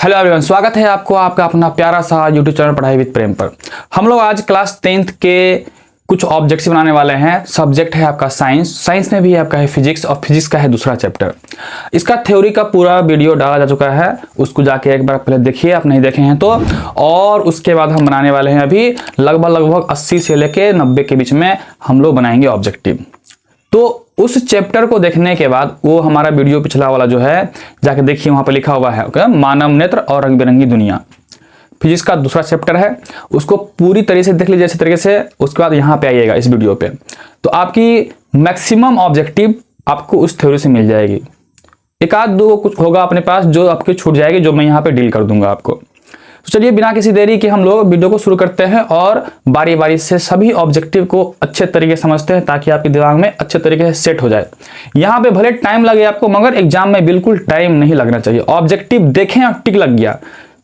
Hello everyone, स्वागत है आपको आपका अपना प्यारा सा यूट्यूब चैनल पढ़ाई विद प्रेम पर। हम लोग आज क्लास 10th के कुछ ऑब्जेक्ट्स बनाने वाले हैं। सब्जेक्ट है आपका साइंस। साइंस में भी आपका है फिजिक्स और फिजिक्स का है दूसरा चैप्टर। इसका थ्योरी का पूरा वीडियो डाला जा चुका है, उसको जाके एक बार पहले देखिए, आप नहीं देखे हैं तो। और उसके बाद हम बनाने वाले हैं अभी लगभग 80 से लेके 90 के बीच में हम लोग बनाएंगे ऑब्जेक्टिव। तो उस चैप्टर को देखने के बाद वो हमारा वीडियो पिछला वाला जो है जाके देखिए, वहां पर लिखा हुआ है ओके, मानव नेत्र और रंग बिरंगी दुनिया, फिजिक्स का दूसरा चैप्टर है। उसको पूरी तरीके से देख लीजिए अच्छे तरीके से। उसके बाद यहाँ पे आइएगा इस वीडियो पे, तो आपकी मैक्सिमम ऑब्जेक्टिव आपको उस थ्योरी से मिल जाएगी। एक आध दो कुछ होगा अपने पास जो आपकी छूट जाएगी, जो मैं यहाँ पे डील कर दूंगा आपको। तो चलिए बिना किसी देरी के हम लोग वीडियो को शुरू करते हैं और बारी बारी से सभी ऑब्जेक्टिव को अच्छे तरीके से समझते हैं, ताकि आपके दिमाग में अच्छे तरीके से सेट हो जाए। यहाँ पे भले टाइम लगे आपको, मगर एग्जाम में बिल्कुल टाइम नहीं लगना चाहिए। ऑब्जेक्टिव देखें और टिक लग गया,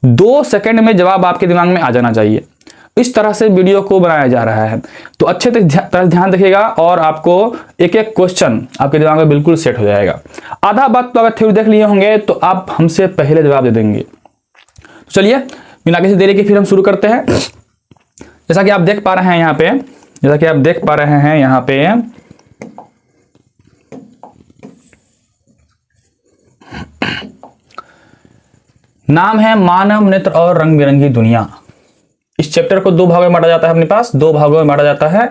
2 सेकंड में जवाब आपके दिमाग में आ जाना चाहिए। इस तरह से वीडियो को बनाया जा रहा है, तो अच्छे तरह ध्यान रखिएगा और आपको एक एक क्वेश्चन आपके दिमाग में बिल्कुल सेट हो जाएगा। आधा बात तो अगर थ्योरी देख लिए होंगे तो आप हमसे पहले जवाब दे देंगे। तो चलिए बिना किसी देरी के फिर हम शुरू करते हैं। जैसा कि आप देख पा रहे हैं यहाँ पे, नाम है मानव नेत्र और रंग बिरंगी दुनिया। इस चैप्टर को 2 भागों में बांटा जाता है, अपने पास 2 भागों में बांटा जाता है।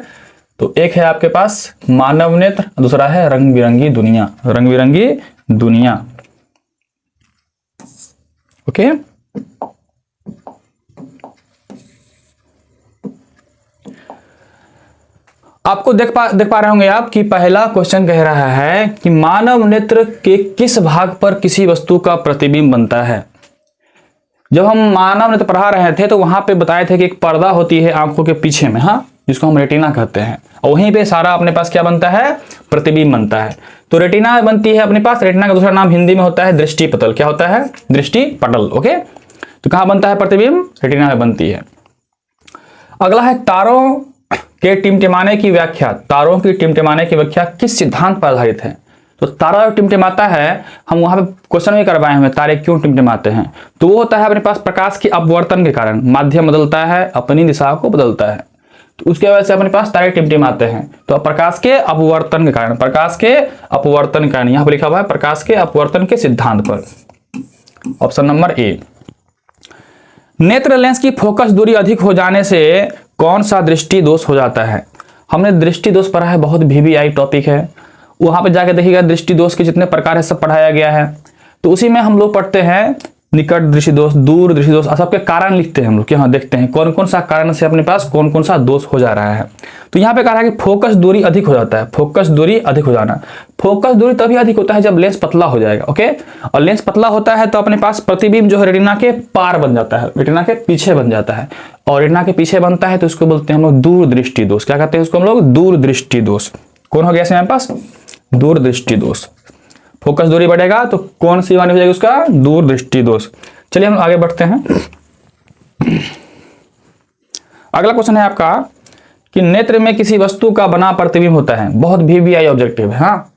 तो एक है आपके पास मानव नेत्र, दूसरा है रंग बिरंगी दुनिया। रंग बिरंगी दुनिया ओके। आपको देख पा रहे होंगे आप कि पहला क्वेश्चन कह रहा है कि मानव नेत्र के किस भाग पर किसी वस्तु का प्रतिबिंब बनता है। जब हम मानव नेत्र पढ़ा रहे थे तो वहां पे बताए थे कि एक पर्दा होती है आंखों के पीछे में, हाँ, जिसको हम रेटिना कहते हैं, और वहीं पे सारा अपने पास क्या बनता है, प्रतिबिंब बनता है। तो रेटिना बनती है अपने पास। रेटिना का दूसरा नाम हिंदी में होता है दृष्टि पटल। क्या होता है? दृष्टि पटल ओके। तो कहां बनता है प्रतिबिंब? रेटिना में बनती है। अगला है तारों के टिमटिमाने की व्याख्या। तारों की टिमटिमाने की व्याख्या किस सिद्धांत पर आधारित है? तो तारा टिमटिमाता है, हम वहां पे क्वेश्चन भी करवाए हुए, तारे क्यों टिमटिमाते हैं? तो वो होता है अपने पास प्रकाश के अपवर्तन के कारण। माध्यम बदलता है, अपनी दिशा को बदलता है, तो उसके वजह से अपने पास तारे टिमटिमाते हैं। तो प्रकाश के अपवर्तन के कारण, प्रकाश के अपवर्तन के कारण, यहां पर लिखा हुआ है प्रकाश के अपवर्तन के सिद्धांत पर। Option number A. नेत्र लेंस की फोकस दूरी अधिक हो जाने से कौन सा दृष्टि दोष हो जाता है? हमने दृष्टि दोष पढ़ा है, बहुत VVI टॉपिक है, वहां पे जाके देखिएगा दृष्टि दोष के जितने प्रकार है सब पढ़ाया गया है। तो उसी में हम लोग पढ़ते हैं निकट दृष्टि दोष, दूर दृष्टि दोष, सबके कारण लिखते हैं हम लोग, यहाँ देखते हैं कौन कौन सा कारण से अपने पास कौन कौन सा दोष हो जा रहा है। तो यहाँ पे कहा है कि फोकस दूरी अधिक हो जाता है। फोकस दूरी अधिक हो जाना, फोकस दूरी तभी अधिक होता है जब लेंस पतला हो जाएगा ओके। और लेंस पतला होता है तो अपने पास प्रतिबिंब जो है रेटिना के पार बन जाता है, रेटिना के पीछे बन जाता है। और रेटिना के पीछे बनता है तो इसको बोलते हैं हम लोग दूर दृष्टि दोष। क्या कहते हैं उसको हम लोग? दूर दृष्टि दोष। कौन हो गया हमारे पास? दूर दृष्टि दोष। फोकस दूरी बढ़ेगा तो कौन सी वाली हो जाएगी उसका? दूर दृष्टि दोष। चलिए हम आगे बढ़ते हैं। अगला क्वेश्चन है आपका कि नेत्र में किसी वस्तु का बना प्रतिबिंब होता है। बहुत VVI ऑब्जेक्टिव है, हाँ,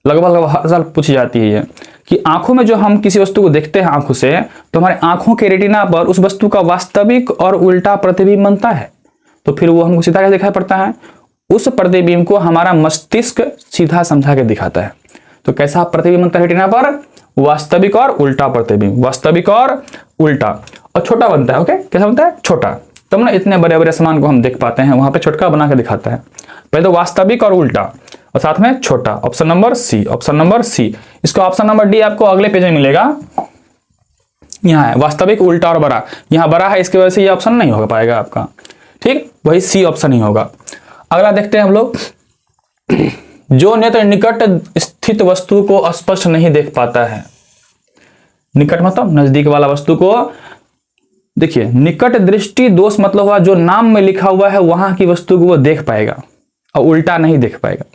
लगभग हर साल पूछी जाती है कि आंखों में जो हम किसी वस्तु को देखते हैं आंखों से, तो हमारे आंखों के रेटिना पर उस वस्तु का वास्तविक और उल्टा प्रतिबिंब बनता है। तो फिर वो हमको सीधा कैसे दिखाई पड़ता है? उस प्रतिबिंब को हमारा मस्तिष्क सीधा समझा के दिखाता है। तो कैसा प्रतिबिंब बनता है रेटिना पर? वास्तविक और उल्टा प्रतिबिंब। वास्तविक और उल्टा, और छोटा बनता है ओके। कैसा बनता है? छोटा। तब ना इतने बड़े बड़े सामान को हम देख पाते हैं, वहां पे छोटा बना के दिखाता है। पहले तो वास्तविक और उल्टा और साथ में छोटा। Option number C. Option number C. इसको ऑप्शन नंबर डी आपको अगले पेज में मिलेगा। यहाँ है वास्तविक, उल्टा और बड़ा। यहाँ बड़ा है, इसकी वजह से ये ऑप्शन नहीं हो पाएगा आपका, ठीक, वही सी ऑप्शन ही होगा। अगला देखते हैं हम लोग। जो नेत्र निकट स्थित वस्तु को स्पष्ट नहीं देख पाता है। निकट मतलब नजदीक वाला वस्तु को, देखिए निकट दृष्टि दोष मतलब हुआ जो नाम में लिखा हुआ है वहां की वस्तु को वो देख पाएगा और उल्टा नहीं देख पाएगा।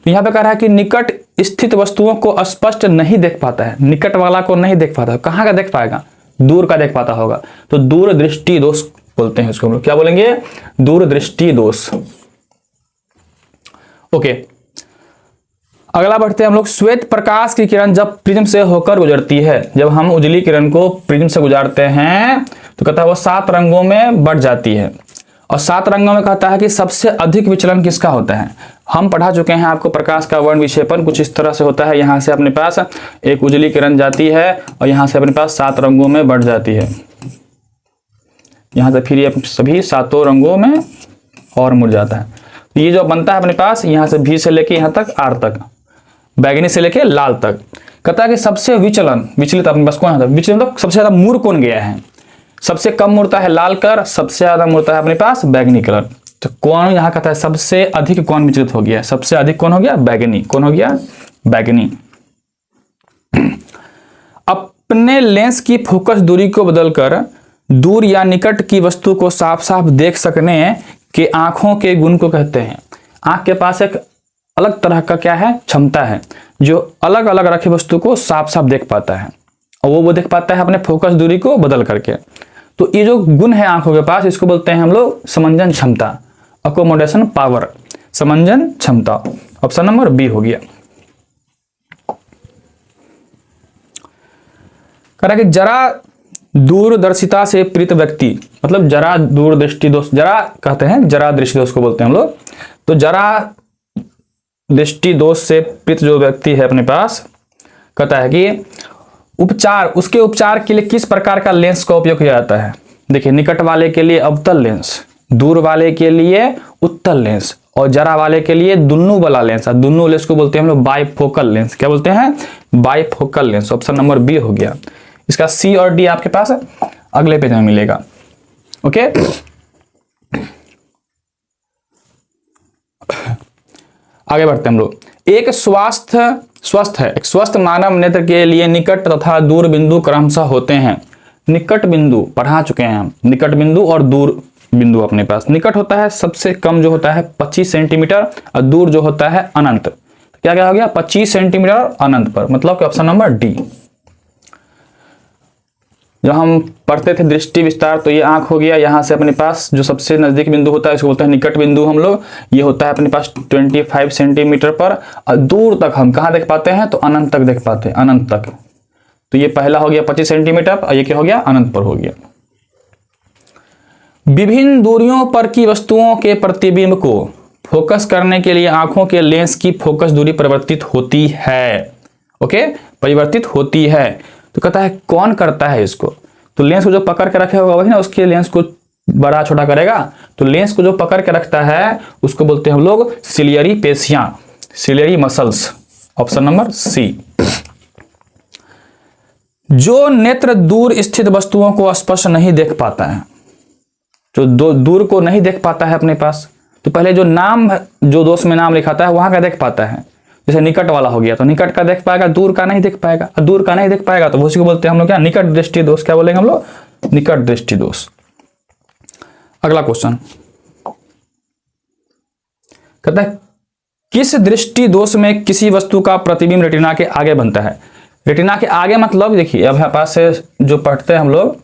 तो यहां पे कह रहा है कि निकट स्थित वस्तुओं को स्पष्ट नहीं देख पाता है। निकट वाला को नहीं देख पाता, कहां का देख पाएगा? दूर का देख पाता होगा। तो दूर दृष्टि दोष बोलते हैं उसको हम लोग। क्या बोलेंगे? दूर दृष्टि दोष ओके। अगला बढ़ते हैं हम लोग। श्वेत प्रकाश की किरण जब प्रिज्म से होकर गुजरती है, जब हम उजली किरण को प्रिज्म से गुजारते हैं तो कहता है वो 7 रंगों में बढ़ जाती है। और 7 रंगों में कहता है कि सबसे अधिक विचलन किसका होता है। हम पढ़ा चुके हैं आपको प्रकाश का वर्ण विक्षेपण कुछ इस तरह से होता है। यहाँ से अपने पास एक उजली किरण जाती है और यहाँ से अपने पास 7 रंगों में बढ़ जाती है। यहाँ से फिर ये सभी 7 रंगों में और मुड़ जाता है। तो ये जो बनता है अपने पास यहाँ से भी से लेके यहाँ तक आर तक, बैगनी से लेके लाल तक। कहता है कि सबसे विचलित अपने पास कौन है, विचलित मतलब सबसे ज्यादा मुड़ कौन गया है। सबसे कम मुड़ता है लाल कलर, सबसे ज्यादा मुड़ता है अपने पास बैगनी कलर। तो कौन यहाँ कहता है सबसे अधिक कौन विचलित हो गया, सबसे अधिक कौन हो गया, बैगनी। कौन हो गया, बैगनी। अपने लेंस की फोकस दूरी को बदलकर दूर या निकट की वस्तु को साफ साफ देख सकने के आंखों के गुण को कहते हैं। आंख के पास एक अलग तरह का क्या है, क्षमता है, जो अलग अलग रखी वस्तु को साफ साफ देख पाता है और वो देख पाता है अपने फोकस दूरी को बदल करके। तो ये जो गुण है आंखों के पास, इसको बोलते हैं हम लोग समंजन क्षमता, अकोमोडेशन पावर, समंजन क्षमता। ऑप्शन नंबर बी हो गया। कह रहा कि जरा दूरदर्शिता से प्रीत व्यक्ति, मतलब जरा दूरदृष्टि दोष, जरा कहते हैं जरा दृष्टि दोष को बोलते हैं हम लोग। तो जरा दृष्टि दोष से प्रीत जो व्यक्ति है अपने पास, कहता है कि उसके उपचार के लिए किस प्रकार का लेंस का उपयोग किया जाता है। देखिए, निकट वाले के लिए अवतल लेंस, दूर वाले के लिए उत्तल लेंस और जरा वाले के लिए दुन्नू वाला लेंस। दुन्नू लेंस को बोलते हैं हम लोग बाइफोकल लेंस। क्या बोलते हैं, bifocal lens. Option number B हो गया। इसका सी और डी आपके पास अगले पेज में मिलेगा। ओके, आगे बढ़ते हैं हम लोग। एक स्वस्थ मानव नेत्र के लिए निकट तथा दूर बिंदु क्रमशः होते हैं। निकट बिंदु पढ़ा चुके हैं हम, निकट बिंदु और दूर बिंदु अपने पास। निकट होता है सबसे कम जो होता है 25 सेंटीमीटर और दूर जो होता है अनंत। क्या क्या हो गया, 25 सेंटीमीटर अनंत पर, मतलब कि ऑप्शन नंबर डी। जब हम पढ़ते थे दृष्टि विस्तार तो ये आंख हो गया, यहाँ से अपने पास जो सबसे नजदीक बिंदु होता है इसको बोलते हैं निकट बिंदु हम लोग। ये होता है अपने पास 25 सेंटीमीटर पर और दूर तक हम कहाँ देख पाते हैं, तो अनंत तक देख पाते हैं, अनंत तक। तो ये पहला हो गया 25 सेंटीमीटर और ये क्या हो गया, अनंत पर हो गया। विभिन्न दूरियों पर की वस्तुओं के प्रतिबिंब को फोकस करने के लिए आंखों के लेंस की फोकस दूरी परिवर्तित होती है। ओके, परिवर्तित होती है। तो कहता है कौन करता है इसको, तो लेंस को जो पकड़ के रखे होगा वही ना उसके लेंस को बड़ा छोटा करेगा। तो लेंस को जो पकड़ के रखता है उसको बोलते हैं हम लोग सिलियरी पेशियां, ciliary muscles. Option number C. जो नेत्र दूर स्थित वस्तुओं को स्पष्ट नहीं देख पाता है, जो दूर को नहीं देख पाता है अपने पास, तो पहले जो नाम जो दोष में नाम लिखाता है वहां का देख पाता है। जैसे निकट वाला हो गया तो निकट का देख पाएगा, दूर का नहीं देख पाएगा। दूर का नहीं देख पाएगा तो उसी को बोलते हैं हम लोग क्या, निकट दृष्टि दोष। क्या बोलेंगे हम लोग, निकट दृष्टि दोष। अगला क्वेश्चन कहता है किस दृष्टि दोष में किसी वस्तु का प्रतिबिंब रेटिना के आगे बनता है। रेटिना के आगे मतलब देखिए, अब यहाँ पास से जो पढ़ते हैं हम लोग,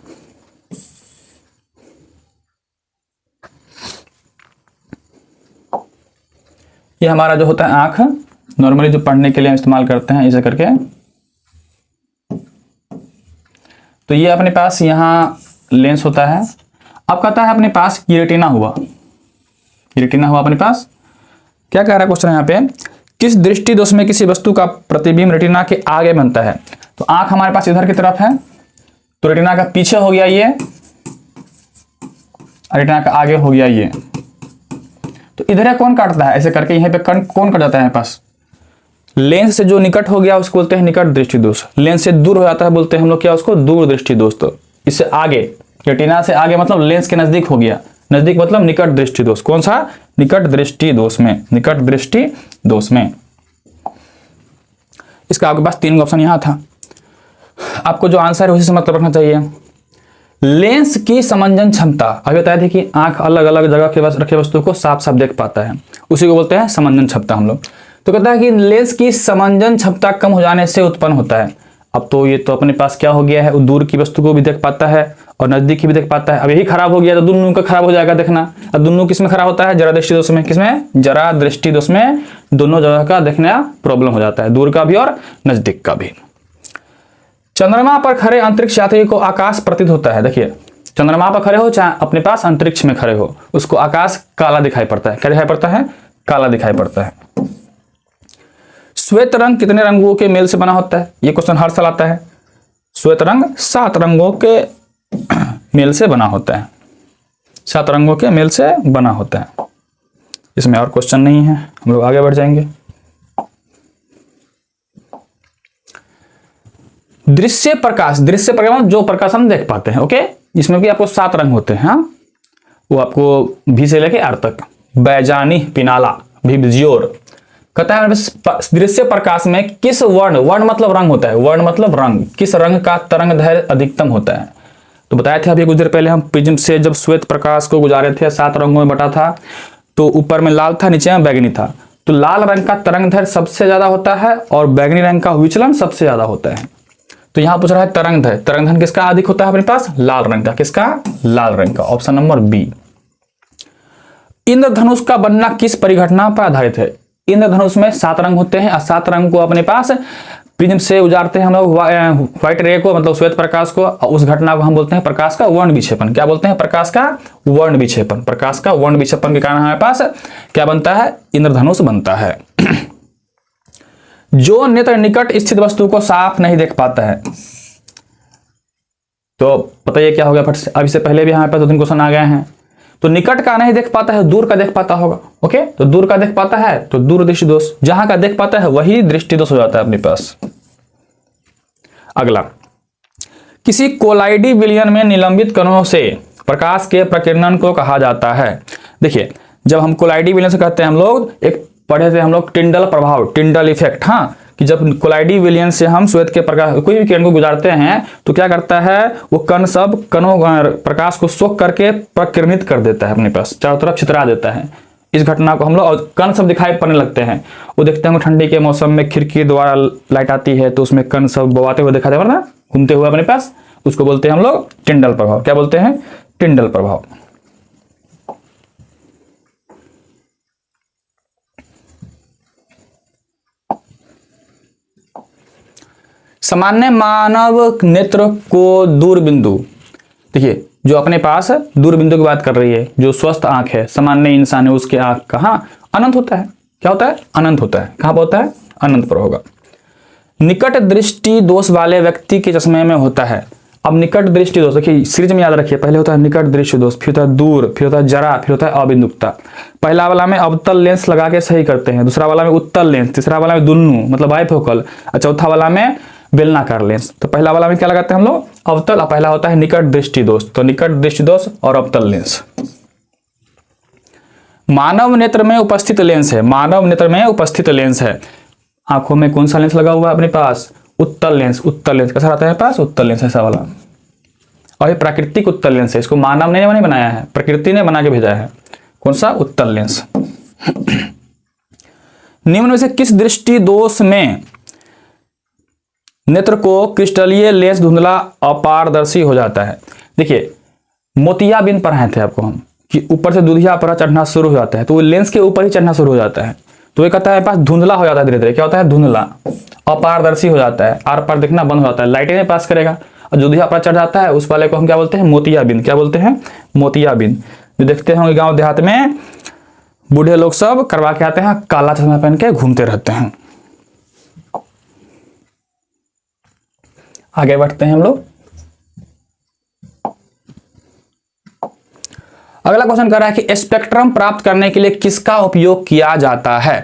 ये हमारा जो होता है आंख, नॉर्मली जो पढ़ने के लिए हम इस्तेमाल करते हैं इसे करके। तो ये अपने पास यहाँ लेंस होता है। अब कहता है अपने पास ये रेटिना हुआ, ये रेटिना हुआ अपने पास। क्या कह रहा है क्वेश्चन यहाँ पे, किस दृष्टि दोष में किसी वस्तु का प्रतिबिंब रेटिना के आगे बनता है। तो आंख हमारे पास इधर की तरफ है, तो रेटिना का पीछे हो गया ये, रेटिना का आगे हो गया ये। तो इधर है कौन काटता है, ऐसे करके यहाँ पे कौन कट जाता है पास, लेंस से जो निकट हो गया उसको बोलते हैं निकट दृष्टि दोष। लेंस से दूर हो जाता है बोलते हैं हम लोग क्या, उसको दूर दृष्टि दोष। तो इससे आगे, रेटिना से आगे मतलब लेंस के नजदीक हो गया, नजदीक मतलब निकट दृष्टि दोष। कौन सा, निकट दृष्टि दोष में, निकट दृष्टि दोष में। इसका आपके पास 3 ऑप्शन यहां था, आपको जो आंसर है उसी से मतलब रखना चाहिए। लेंस की समंजन क्षमता, अभी बताया था कि आंख अलग अलग जगह के रखे वस्तु को साफ साफ देख पाता है, उसी को बोलते हैं समंजन क्षमता हम लोग। तो कहता है कि लेंस की समंजन क्षमता कम हो जाने से उत्पन्न होता है। अब तो ये तो अपने पास क्या हो गया है, दूर की वस्तु को भी देख पाता है और नजदीकी भी देख पाता है। अब यही खराब हो गया तो दोनों का खराब हो जाएगा, देखना। अब दोनों किसमें खराब होता है? जरा दृष्टि दोष में। किसमें? जरा दृष्टि दोष में दोनों जगह का देखना प्रॉब्लम हो जाता है, दूर का भी और नजदीक का भी। चंद्रमा पर खड़े अंतरिक्ष यात्री को आकाश प्रतीत होता है। देखिए, चंद्रमा पर खड़े हो चाहे अपने पास अंतरिक्ष में खड़े हो, उसको आकाश काला दिखाई पड़ता है। क्या दिखाई पड़ता है? काला दिखाई पड़ता है। श्वेत रंग कितने रंगों के मेल से बना होता है? ये क्वेश्चन हर साल आता है। श्वेत रंग 7 रंगों के मेल से बना होता है। 7 रंगों के मेल से बना होता है। इसमें और क्वेश्चन नहीं है, हम लोग आगे बढ़ जाएंगे। दृश्य प्रकाश, दृश्य प्रकाश जो प्रकाश हम देख पाते हैं, ओके। इसमें भी आपको 7 रंग होते हैं, हाँ? वो आपको भी से लेके आर तक। बैजानी, पिनाला, विबजियोर। कहता है दृश्य प्रकाश में किस वर्ण, वर्ण मतलब रंग होता है, वर्ण मतलब रंग, किस रंग का तरंग दैर्घ्य अधिकतम होता है? तो बताए थे अभी कुछ देर पहले हम, प्रिज्म से जब श्वेत प्रकाश को गुजारे थे 7 रंगों में बटा था, तो ऊपर में लाल था, नीचे में बैगनी था। तो लाल रंग का तरंग दैर्घ्य सबसे ज्यादा होता है और बैगनी रंग का विचलन सबसे ज्यादा होता है। तो यहां पूछ रहा है तरंग दैर्घ्य, तरंग दैर्घ्य किसका अधिक होता है अपने पास? लाल रंग का। किसका? लाल रंग का। Option number B. इंद्रधनुष का बनना किस परिघटना पर आधारित है? इंद्रधनुष में 7 रंग होते हैं और 7 रंग को अपने पास प्रिज्म से उजारते हैं हम लोग व्हाइट रे को, मतलब श्वेत प्रकाश को। उस घटना को हम बोलते हैं प्रकाश का वर्ण विक्षेपण। क्या बोलते हैं? प्रकाश का वर्ण विक्षेपण। प्रकाश का वर्ण विक्षेपण के कारण हमारे पास क्या बनता है? इंद्रधनुष बनता है। जो नेत्र निकट स्थित वस्तु को साफ नहीं देख पाता है, तो पता है क्या हो गया फट से? अब इससे पहले भी हमारे पास 2-3 क्वेश्चन आ गए हैं। तो निकट का नहीं देख पाता है, दूर का देख पाता होगा, ओके। तो दूर का देख पाता है तो दूर दृष्टि दोष, जहां का देख पाता है वही दृष्टि दोष हो जाता है अपने पास। अगला, किसी कोलाइडी विलयन में निलंबित कणों से प्रकाश के प्रकीर्णन को कहा जाता है। देखिए, जब हम कोलाइडी विलयन से कहते हैं, हम लोग एक पढ़े थे हम लोग टिंडल प्रभाव, टिंडल इफेक्ट, हाँ, कि जब कोलाइडी विलयन से हम श्वेत के प्रकाश कोई भी किरण को गुजारते हैं तो क्या करता है? वो कण सब कणों प्रकाश को सोख करके प्रकीर्णित कर देता है, अपने पास चारों तरफ छितरा देता है। इस घटना को हम लोग, और कण सब दिखाई पड़ने लगते हैं। वो देखते हैं ठंडी के मौसम में खिड़की द्वारा लाइट आती है तो उसमें कण सब बवाते हुए दिखाई देता है ना, घूमते हुए अपने पास। उसको बोलते हैं हम लोग टिंडल प्रभाव। क्या बोलते हैं? टिंडल प्रभाव। सामान्य मानव नेत्र को दूर बिंदु, देखिए जो अपने पास दूर बिंदु की बात कर रही है, जो स्वस्थ आंख है, सामान्य इंसान है, उसके आंख कहाँ अनंत होता है? क्या होता है? अनंत होता है। कहाँ पर होता है? अनंत पर होगा। निकट दृष्टि दोष वाले व्यक्ति के चश्मे में होता है। अब निकट दृष्टि दोष, देखिए सीरीज में याद रखिए, पहले होता है निकट दृष्टि दोष, फिर होता है दूर, फिर होता है जरा, फिर होता है अबिंदुकता। पहला वाला में अवतल लेंस लगा के सही करते हैं, दूसरा वाला में उत्तल लेंस, तीसरा वाला में दुन्नु मतलब बाइफोकल, और चौथा वाला में बेलनाकार लेंस। तो पहला वाला में क्या लगाते हैं हम लोग? अवतल। और पहला होता है निकट दृष्टि दोष, तो निकट दृष्टि दोष और अवतल लेंस। मानव नेत्र में उपस्थित लेंस है, मानव नेत्र में उपस्थित लेंस है। आंखों में कौन सा लेंस लगा हुआ है अपने पास? उत्तल लेंस। उत्तल लेंस कैसा रहता है पास? उत्तल लेंस ऐसा वाला। और ये प्राकृतिक उत्तल लेंस है, इसको मानव ने नहीं बनाया है, प्रकृति ने बना के भेजा है। कौन सा? उत्तल लेंस। निम्न में से किस दृष्टि दोष में नेत्र को क्रिस्टलीय लेंस धुंधला अपारदर्शी हो जाता है? देखिए, मोतियाबिंद पढ़ाए थे आपको हम कि ऊपर से दूधिया पर चढ़ना शुरू हो जाता है, तो वो लेंस के ऊपर ही चढ़ना शुरू हो जाता है, तो ये कहता है पास धुंधला हो जाता है धीरे धीरे। क्या होता है? धुंधला, अपारदर्शी हो जाता है, आर पार देखना बंद हो जाता है, लाइटें नहीं पास करेगा। और दूधिया पर चढ़ जाता है उस वाले को हम क्या बोलते हैं? मोतियाबिंद। क्या बोलते हैं? मोतियाबिंद। जो देखते होंगे गाँव देहात में बूढ़े लोग सब करवा के आते हैं, काला चश्मा पहन के घूमते रहते हैं। आगे बढ़ते हैं हम लोग। अगला क्वेश्चन कर रहा है कि स्पेक्ट्रम प्राप्त करने के लिए किसका उपयोग किया जाता है?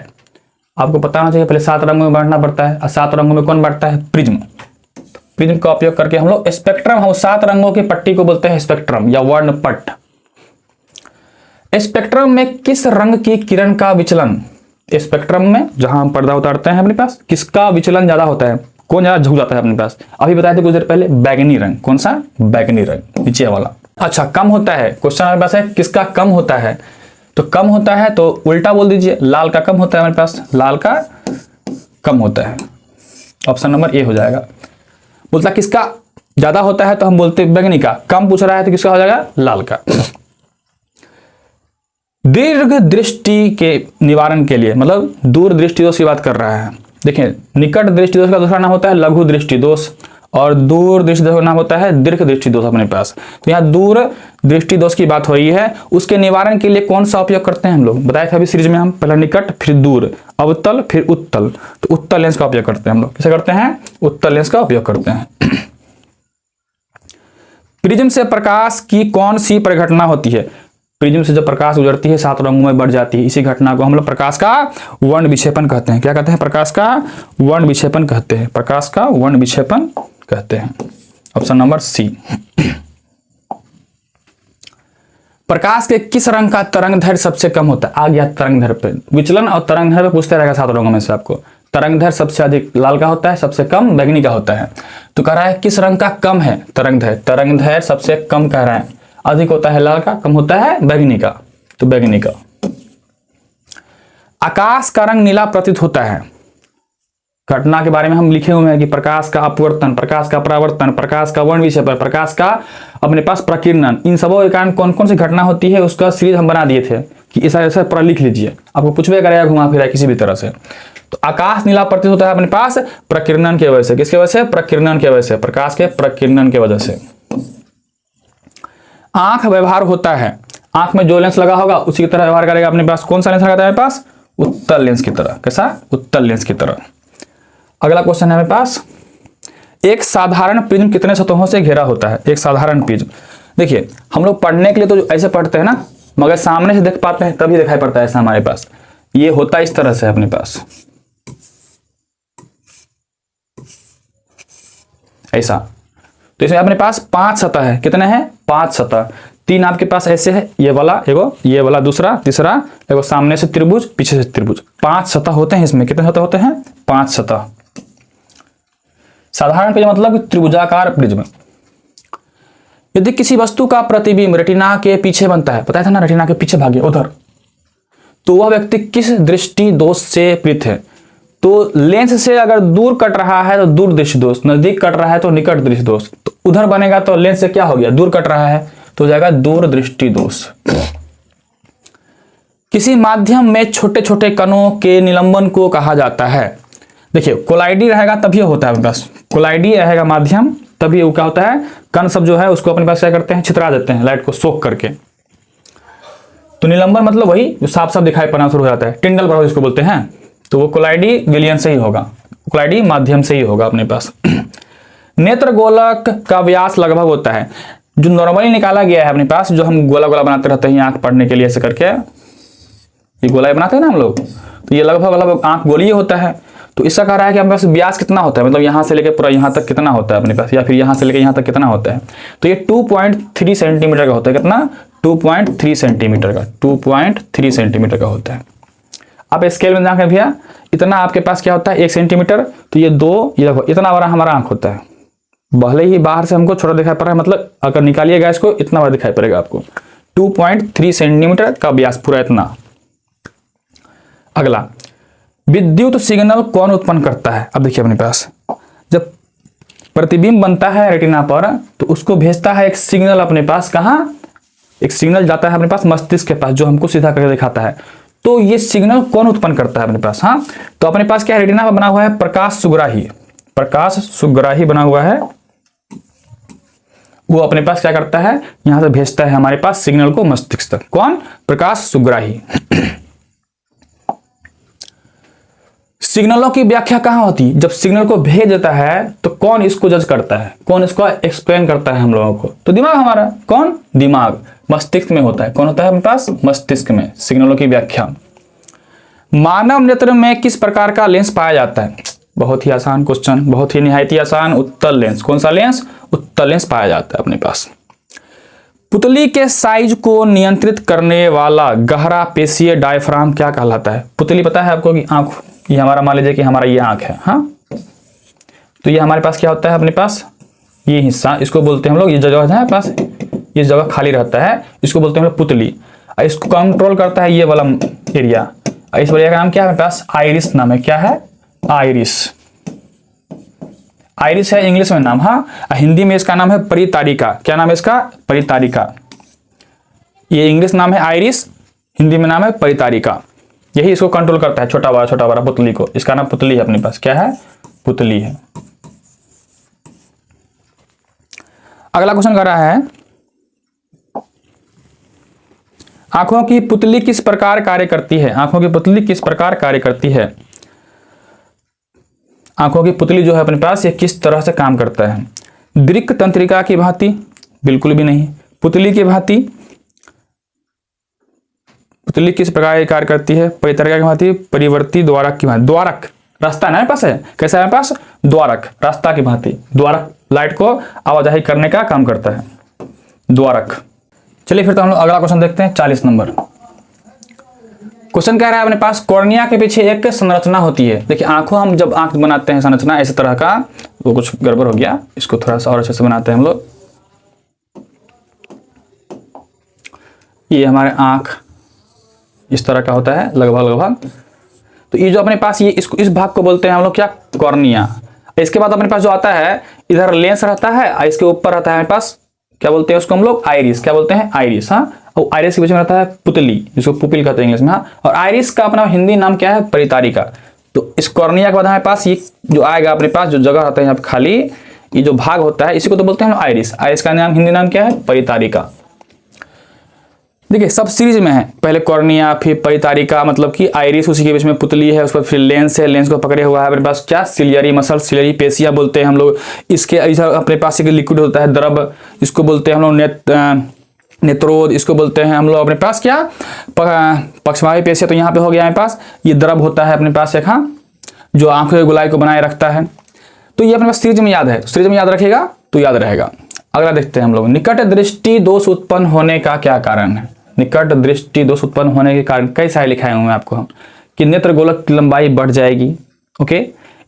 आपको पता होना चाहिए, पहले 7 रंगों में बांटना पड़ता है, और 7 रंगों में कौन बांटता है? प्रिज्म। प्रिज्म का उपयोग करके हम लोग स्पेक्ट्रम, हम 7 रंगों की पट्टी को बोलते हैं स्पेक्ट्रम या वर्णपट। स्पेक्ट्रम में किस रंग की किरण का विचलन, स्पेक्ट्रम में जहां हम पर्दा उतारते हैं अपने पास, किसका विचलन ज्यादा होता है? कौन ज्यादा झुक जाता है अपने पास? अभी बताए थे कुछ देर पहले, बैगनी रंग। कौन सा? बैगनी रंग, नीचे वाला। अच्छा, कम होता है, क्वेश्चन हमारे पास है किसका कम होता है? तो कम होता है तो उल्टा बोल दीजिए, लाल का कम होता है हमारे पास, लाल का कम होता है। ऑप्शन नंबर ए हो जाएगा। बोलता किसका ज्यादा होता है तो हम बोलते हैं बैंगनी का, कम पूछ रहा है तो किसका हो जाएगा, लाल का। दीर्घ दृष्टि के निवारण के लिए, मतलब दूर दृष्टि दोष की बात कर रहा है। देखिए, निकट दृष्टि दोष का दूसरा नाम होता है लघु दृष्टि दोष, और दूर दृष्टि दोष का नाम होता है दीर्घ दृष्टि दोष अपने पास। तो यहाँ दूर दृष्टि दोष की बात हो रही है, उसके निवारण के लिए कौन सा उपयोग करते हैं हम लोग, बताया था अभी सीरीज में हम, पहला निकट, फिर दूर, अवतल, फिर उत्तल। तो उत्तल लेंस का उपयोग करते हैं हम लोग। किसे करते हैं, उत्तल लेंस का उपयोग करते हैं। प्रिज्म से प्रकाश की कौन सी परिघटना होती है, प्रिज्म से जब प्रकाश गुजरती है 7 रंगों में बढ़ जाती है, इसी घटना को हम लोग प्रकाश का वर्ण विक्षेपण कहते हैं। क्या कहते हैं, प्रकाश का वर्ण विक्षेपण कहते हैं, प्रकाश का वर्ण विक्षेपण कहते हैं। ऑप्शन नंबर सी। प्रकाश के किस रंग का तरंग दैर्घ्य सबसे कम होता है, आ गया तरंग दैर्घ्य पे, विचलन और तरंग दैर्घ्य पूछते रहेगा 7 रंगों में से आपको। तरंग दैर्घ्य सबसे अधिक लाल का होता है, सबसे कम बैंगनी का होता है। तो कह रहा है किस रंग का कम है तरंग दैर्घ्य, तरंग दैर्घ्य सबसे कम कह रहा है, अधिक होता है लाल का, कम होता है बैंगनी का, तो बैंगनी का। आकाश का रंग नीला प्रतीत होता है, घटना के बारे में हम लिखे हुए हैं कि प्रकाश का अपवर्तन, प्रकाश का परावर्तन, प्रकाश का वर्ण विक्षेपण, प्रकाश का अपने पास प्रकीर्णन, इन सबों के कारण कौन कौन सी घटना होती है उसका सीरीज हम बना दिए थे कि ऐसा ऐसा पूरा लिख लीजिए, आपको कुछ भी करेगा घुमा फिरा किसी भी तरह से। तो आकाश नीला प्रतीत होता है अपने पास प्रकीर्णन की वजह से, किसके वजह से, प्रकीर्णन की वजह से, प्रकाश के प्रकीर्णन की वजह से। आंख व्यवहार होता है, आंख में जो लेंस लगा होगा उसी की तरह व्यवहार करेगा अपने पास। कौन सा लेंस लगाता है मेरे पास, उत्तल लेंस की तरह। कैसा, उत्तल लेंस की तरह। अगला क्वेश्चन है मेरे पास, एक साधारण प्रिज्म कितने सतहों से घिरा होता है, एक साधारण प्रिज्म। देखिए, हम लोग पढ़ने के लिए तो ऐसे पढ़ते हैं ना, मगर सामने से देख पाते हैं तभी दिखाई पड़ता है ऐसा हमारे पास। ये होता इस तरह से अपने पास, ऐसा। तो इसमें अपने पास 5 सतह है, कितने हैं, 5 सतह। 3 आपके पास ऐसे है, ये वाला एगो, ये वाला दूसरा, तीसरा एगो, सामने से त्रिभुज, पीछे से त्रिभुज। 5 सतह होते हैं इसमें। कितने सतह होते हैं, 5 सतह। साधारण प्रिज्म मतलब त्रिभुजाकार प्रिज्म। यदि किसी वस्तु का प्रतिबिंब रेटिना के पीछे बनता है, पता था ना, रेटिना के पीछे भागे उधर, तो वह व्यक्ति किस दृष्टि दोष से पीड़ित है। तो लेंस से अगर दूर कट रहा है तो दूर दृष्टि दोष, नजदीक कट रहा है तो निकट दृष्टि दोष। तो उधर बनेगा तो लेंस से क्या हो गया, दूर कट रहा है तो हो जाएगा दूर दृष्टि दोष। किसी माध्यम में छोटे छोटे कणों के निलंबन को कहा जाता है। देखिए, कोलाइडी रहेगा तभी होता है अपने पास, कोलाइडी रहेगा माध्यम तभी वो क्या होता है, कण सब जो है उसको अपने पास क्या करते हैं, छितरा देते हैं लाइट को सोख करके। तो निलंबन मतलब वही जो साफ साफ दिखाई पड़ना शुरू हो जाता है, टिंडल प्रभाव जिसको बोलते हैं। तो वो कोलाइडी विलयन से ही होगा, कोलाइडी माध्यम से ही होगा अपने पास। नेत्र गोलक का व्यास लगभग होता है, जो नॉर्मली निकाला गया है अपने पास, जो हम गोला गोला बनाते रहते हैं आंख पढ़ने के लिए ऐसे करके, ये गोला बनाते हैं ना हम लोग, तो ये लगभग आंख गोली होता है। तो इसका कह रहा है कि हमारे पास व्यास कितना होता है, मतलब यहाँ से लेकर पूरा यहाँ तक कितना होता है अपने पास, या फिर यहाँ से लेकर यहाँ तक कितना होता है। तो ये 2.3 सेंटीमीटर का होता है। कितना, 2.3 सेंटीमीटर का, 2.3 सेंटीमीटर का होता है। आप स्केल में जाकर भैया, इतना आपके पास क्या होता है, 1 सेंटीमीटर, तो ये 2, ये देखो इतना बड़ा हमारा आंख होता है। भले ही बाहर से हमको छोटा दिखाई पड़ रहा है, मतलब अगर निकालिएगा इसको इतना बड़ा दिखाई पड़ेगा आपको। 2.3 सेंटीमीटर का व्यास पूरा इतना। अगला, विद्युत सिग्नल कौन उत्पन्न करता है। अब देखिए अपने पास जब प्रतिबिंब बनता है रेटिना पर, तो उसको भेजता है एक सिग्नल अपने पास, कहाँ, एक सिग्नल जाता है अपने पास मस्तिष्क के पास, जो हमको सीधा करके दिखाता है। तो ये सिग्नल कौन उत्पन्न करता है अपने पास, हाँ, तो अपने पास क्या है, रेटिना पर बना हुआ है प्रकाश सुग्राही, प्रकाश सुग्राही बना हुआ है। वो अपने पास क्या करता है, यहां से भेजता है हमारे पास सिग्नल को मस्तिष्क तक। कौन, प्रकाश सुग्राही। सिग्नलों की व्याख्या कहां होती है, जब सिग्नल को भेज देता है तो कौन इसको जज करता है, कौन इसको एक्सप्लेन करता है हम लोगों को, तो दिमाग हमारा। कौन, दिमाग, मस्तिष्क में होता है। कौन होता है हमारे पास, मस्तिष्क में सिग्नलों की व्याख्या। मानव नेत्र में किस प्रकार का लेंस पाया जाता है। बहुत ही आसान क्वेश्चन, बहुत ही निहायती आसान। उत्तल लेंस। कौन सा लेंस, उत्तल लेंस पाया जाता है अपने पास। पुतली के साइज को नियंत्रित करने वाला गहरा पेशीय डायफ्राम क्या कहलाता है। पुतली पता है आपको कि आंख, ये हमारा मान लीजिए कि हमारा ये आंख है, हाँ, तो ये हमारे पास क्या होता है अपने पास, ये हिस्सा, इसको बोलते हैं हम लोग, ये जगह है पास, ये जगह खाली रहता है, इसको बोलते हैं हम लोग पुतली। इसको कंट्रोल करता है ये वाला एरिया। इस एरिया का नाम क्या है हमारे पास, आइरिस नाम है। क्या है, आइरिस। आइरिस है इंग्लिश में नाम, हाँ, हिंदी में इसका नाम है परितारिका। क्या नाम है इसका? परितारिका। ये इंग्लिश नाम है आइरिस, हिंदी में नाम है परितारिका। यही इसको कंट्रोल करता है, छोटा बड़ा पुतली को। इसका नाम पुतली है अपने पास। क्या है? पुतली है। अगला क्वेश्चन कर रहा है, आंखों की पुतली किस प्रकार कार्य करती है? आंखों की पुतली किस प्रकार कार्य करती है? आंखों की पुतली जो है अपने पास, ये किस तरह से काम करता है? दृक् तंत्रिका की भांति? बिल्कुल भी नहीं। पुतली की भांति? पुतली किस प्रकार कार्य करती है? परितारिका की भांति? परिवर्ती द्वारक की भांति? द्वारक रास्ता है ना पास है, कैसा है पास? द्वारक, रास्ता की भांति। द्वारक लाइट को आवाजाही करने का काम करता है, द्वारक। चलिए फिर तो हम लोग अगला क्वेश्चन देखते हैं, 40 नंबर क्वेश्चन कह रहा है अपने पास, कॉर्निया के पीछे एक संरचना होती है। देखिए आंखों, हम जब आंख बनाते हैं संरचना इस तरह का, वो कुछ गड़बड़ हो गया, इसको थोड़ा सा और अच्छे से बनाते हैं हम लोग। ये हमारे आंख इस तरह का होता है लगभग। तो ये जो अपने पास, ये इसको, इस भाग को बोलते हैं हम लोग क्या? कॉर्निया। इसके बाद अपने पास जो आता है, इधर लेंस रहता है और इसके ऊपर रहता है हमारे पास, क्या बोलते हैं उसको हम लोग? आइरिस। क्या बोलते हैं? आइरिस। हाँ, और आइरिस के बीच में रहता है पुतली, जिसको पुपिल कहते हैं इंग्लिश में। हाँ, और आइरिस का अपना हिंदी नाम क्या है? परितारिका। तो इस कॉर्निया के बाद हमारे पास ये जो आएगा अपने पास, जो जगह रहता है यहाँ पे खाली, ये जो भाग होता है, इसी को तो बोलते हैं आइरिस। आइरिस का नाम, हिंदी नाम क्या है? परितारिका। देखिए सब सीरीज में है, पहले कॉर्निया, फिर परितारिका, मतलब कि आइरिस, उसी के बीच में पुतली है, उस पर फिर लेंस है, लेंस को पकड़े हुआ है अपने पास क्या? सिलियरी मसल, सिलियरी पेशिया बोलते हैं हम लोग। इसके अपने पास एक लिक्विड होता है द्रव, इसको बोलते हैं हम लोग नेत्रोद, इसको बोलते हैं हम लोग अपने पास क्या? पक्षवायु पेशिया। तो यहाँ पे हो गया हमारे पास, ये द्रव होता है अपने पास एक, हाँ, जो आंखों के गोलाई को बनाए रखता है। तो ये अपने पास सीरीज में याद है, सीरीज में याद रखेगा तो याद रहेगा। अगला देखते हैं हम लोग, निकट दृष्टि दोष उत्पन्न होने का क्या कारण है? निकट दृष्टि दोष उत्पन्न होने के कारण कई सारे लिखाए हुए हैं आपको हम, कि नेत्र गोलक की लंबाई बढ़ जाएगी, ओके,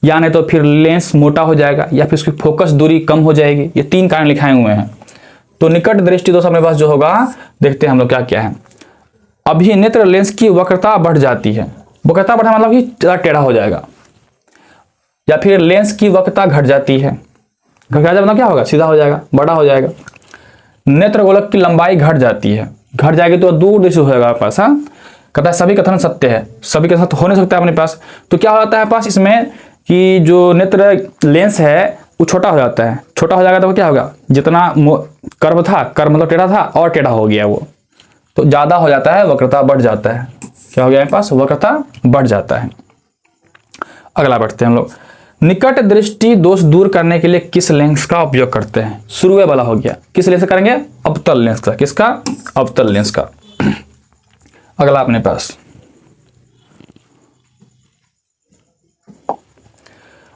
या नहीं तो फिर लेंस मोटा हो जाएगा, या फिर उसकी फोकस दूरी कम हो जाएगी। ये 3 कारण लिखाए हुए हैं। तो निकट दृष्टि दोष अपने पास जो होगा, देखते हैं हम लोग क्या क्या है। अभी नेत्र लेंस की वक्रता बढ़ जाती है। वक्रता बढ़ा मतलब कि टेढ़ा हो जाएगा, या फिर लेंस की वक्रता घट जाती है। घट जाएगा मतलब क्या होगा? सीधा हो जाएगा, बड़ा हो जाएगा। नेत्र गोलक की लंबाई घट जाती है, घट जाएगी तो दूर दृष्टि होगा आपके पास। हाँ, कहता है सभी कथन सत्य है, सभी के साथ हो नहीं सकता है अपने पास। तो क्या होता है पास इसमें कि जो नेत्र लेंस है वो छोटा हो जाता है। छोटा हो जाएगा तो क्या होगा? जितना कर्व था, कर्व मतलब टेढ़ा था, और टेढ़ा हो गया वो, तो ज्यादा हो जाता है, वक्रता बढ़ जाता है। क्या हो गया मेरे पास? वक्रता बढ़ जाता है। अगला बढ़ते हैं हम लोग, निकट दृष्टि दोष दूर करने के लिए किस लेंस का उपयोग करते हैं? शुरू वाला हो गया, किस लेंस करेंगे? अवतल लेंस का। किसका? अवतल लेंस का। अगला अपने पास,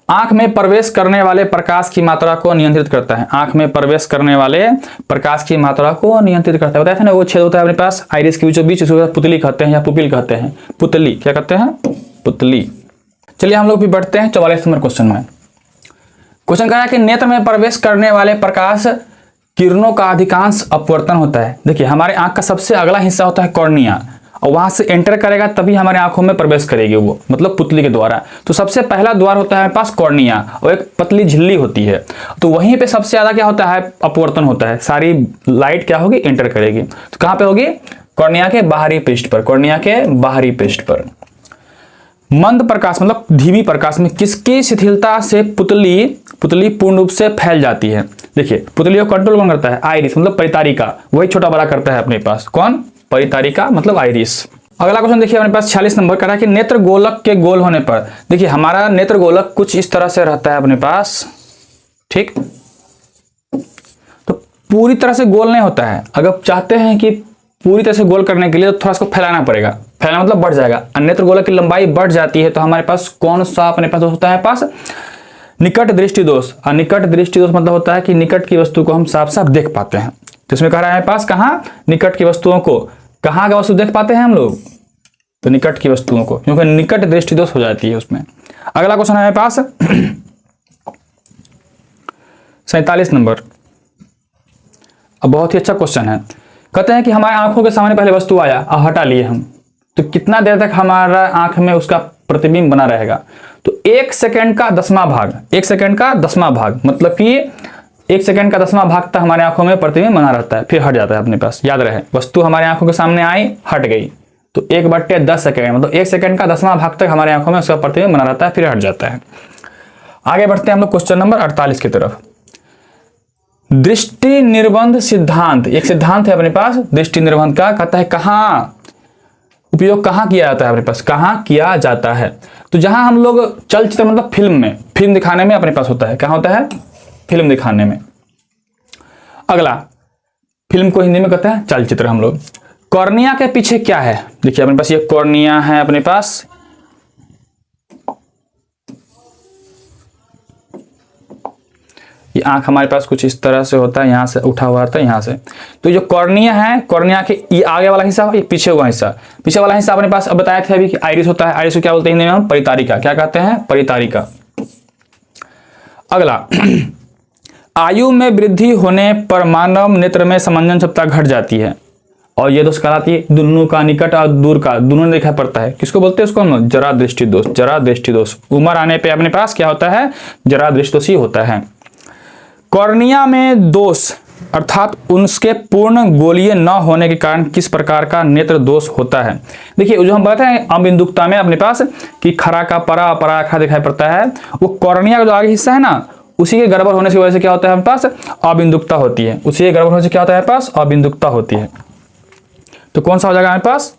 आंख में प्रवेश करने वाले प्रकाश की मात्रा को नियंत्रित करता है। आंख में प्रवेश करने वाले प्रकाश की मात्रा को नियंत्रित करता है। बताया था ना, वो छेद होता है अपने पास आइरिस के बीचों बीच, इसको पुतली कहते हैं या पुपिल कहते हैं। पुतली क्या कहते हैं? पुतली। चलिए हम लोग भी बढ़ते हैं 44 नंबर क्वेश्चन में। क्वेश्चन कह रहा है कि नेत्र में प्रवेश करने वाले प्रकाश किरणों का अधिकांश अपवर्तन होता है। देखिए हमारे आंख का सबसे अगला हिस्सा होता है कॉर्निया, और वहां से एंटर करेगा तभी हमारे आंखों में प्रवेश करेगी वो, मतलब पुतली के द्वारा। तो सबसे पहला द्वार होता है हमारे पास कॉर्निया, और एक पतली झिल्ली होती है। तो वहीं पे सबसे ज्यादा क्या होता है? अपवर्तन होता है। सारी लाइट क्या होगी? एंटर करेगी। तो कहां पे होगी? कॉर्निया के बाहरी पृष्ठ पर। कॉर्निया के बाहरी पृष्ठ पर। मंद प्रकाश मतलब धीमी प्रकाश में किसकी शिथिलता से पुतली पूर्ण रूप से फैल जाती है? देखिए पुतली को कंट्रोल कौन करता है? आइरिस मतलब परितारिका, वही छोटा बड़ा करता है अपने पास। कौन? परितारिका मतलब आइरिस। अगला क्वेश्चन देखिए अपने पास 46 नंबर का है कि नेत्र गोलक के गोल होने पर, देखिए हमारा नेत्र गोलक कुछ इस तरह से रहता है अपने पास, ठीक, तो पूरी तरह से गोल नहीं होता है। अगर चाहते हैं कि पूरी तरह से गोल करने के लिए तो थोड़ा इसको फैलाना पड़ेगा। फैलाना मतलब बढ़ जाएगा। नेत्र गोलक की लंबाई बढ़ जाती है तो हमारे पास कौन सा अपने पास होता है? पास निकट दृष्टि दोष। और निकट दृष्टि दोष मतलब होता है कि निकट की वस्तु को हम साफ साफ देख पाते हैं। तो इसमें कह रहा है पास कहाँ? निकट की वस्तुओं को। कहाँ का वस्तु देख पाते हैं हम लोग? तो निकट की वस्तुओं को, क्योंकि निकट दृष्टि दोष हो जाती है उसमें। अगला क्वेश्चन है हमारे पास 47 नंबर। अब बहुत ही अच्छा क्वेश्चन है। कहते हैं कि हमारे आंखों के सामने पहले वस्तु आया और हटा लिए हम, तो कितना देर तक हमारा आंख में उसका प्रतिबिंब बना रहेगा। तो 1 सेकंड का 10वां भाग, 1 सेकंड का 10वां भाग मतलब कि 1 सेकंड का 10वां भाग तक हमारे आंखों में प्रतिबिंब बना रहता है, फिर हट जाता है अपने पास। याद रहे, वस्तु हमारे आंखों के सामने आई, हट गई, तो 1/10 सेकंड मतलब 1 सेकंड का 10वां भाग तक हमारे आंखों में उसका प्रतिबिंब बना रहता है, फिर हट जाता है। आगे बढ़ते हैं हम लोग क्वेश्चन नंबर 48 की तरफ। दृष्टि निर्बंध सिद्धांत, एक सिद्धांत है अपने पास दृष्टि निर्बंध का, कहता है कहाँ उपयोग, कहाँ किया जाता है अपने पास, कहाँ किया जाता है। तो जहां हम लोग चलचित्र मतलब फिल्म में, फिल्म दिखाने में अपने पास होता है, कहाँ होता है, फिल्म दिखाने में। अगला, फिल्म को हिंदी में कहते हैं चलचित्र हम लोग। कॉर्निया के पीछे क्या है, देखिए अपने पास ये कॉर्निया है अपने पास, ये आंख हमारे पास कुछ इस तरह से होता है, यहां से उठा हुआ था यहां से। तो जो कॉर्निया है, कॉर्निया के ये आगे वाला हिस्सा, ये पीछे हुआ हिस्सा, पीछे वाला हिस्सा अपने पास अब बताया था अभी कि आइरिस होता है। आइरिस को क्या बोलते हैं हिंदी में हम, परितारिका, क्या कहते हैं, परितारिका। अगला, आयु में वृद्धि होने पर मानव नेत्र में समंजन क्षमता घट जाती है, और ये दोष कहलाती है दोनों का, निकट और दूर का, दोनों दिखाई पड़ता है। किसको बोलते हैं उसको हम, जरा दृष्टि दोष, जरा दृष्टि दोष। उम्र आने पे अपने पास क्या होता है, जरा दृष्टि दोष ही होता है। कॉर्निया में दोष अर्थात उसके पूर्ण गोलीय न होने के कारण किस प्रकार का नेत्र दोष होता है। देखिए जो हम बताते हैं अबिंदुकता में अपने पास कि खरा का परा, परा खरा दिखाई पड़ता है, वो कॉर्निया का जो आगे हिस्सा है ना, उसी के गड़बड़ होने की वजह से क्या होता है हमारे पास, अबिंदुकता होती है। उसी के गड़बड़ होने से क्या होता है हमारे पास, अबिंदुकता होती है। तो कौन सा हो जाएगा हमारे पास,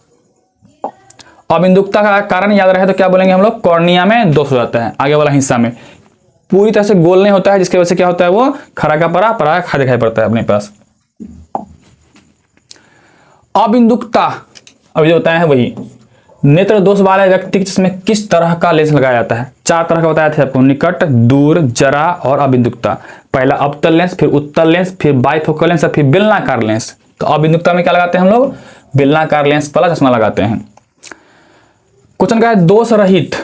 अबिंदुकता का कारण याद रहे तो क्या बोलेंगे हम लोग, कॉर्निया में दोष हो जाता है, आगे वाला हिस्सा में पूरी तरह से गोल नहीं होता है, जिसकी वजह से क्या होता है, वो खरा का परा, परा का खरा दिखाई पड़ता है अपने पास। अबिंदुकता अभी जो होता है वही नेत्र दोष वाले व्यक्ति जिसमें किस तरह का लेंस लगाया जाता है। 4 तरह का बताया था आपको, निकट, दूर, जरा और अबिंदुकता। पहला अवतल लेंस, फिर उत्तल लेंस, फिर बाइफोकल लेंस और फिर बेलनाकार लेंस। तो अबिंदुकता में क्या लगाते हैं हम लोग, बेलनाकार लेंस वाला चश्मा लगाते हैं। क्वेश्चन का है दोष रहित,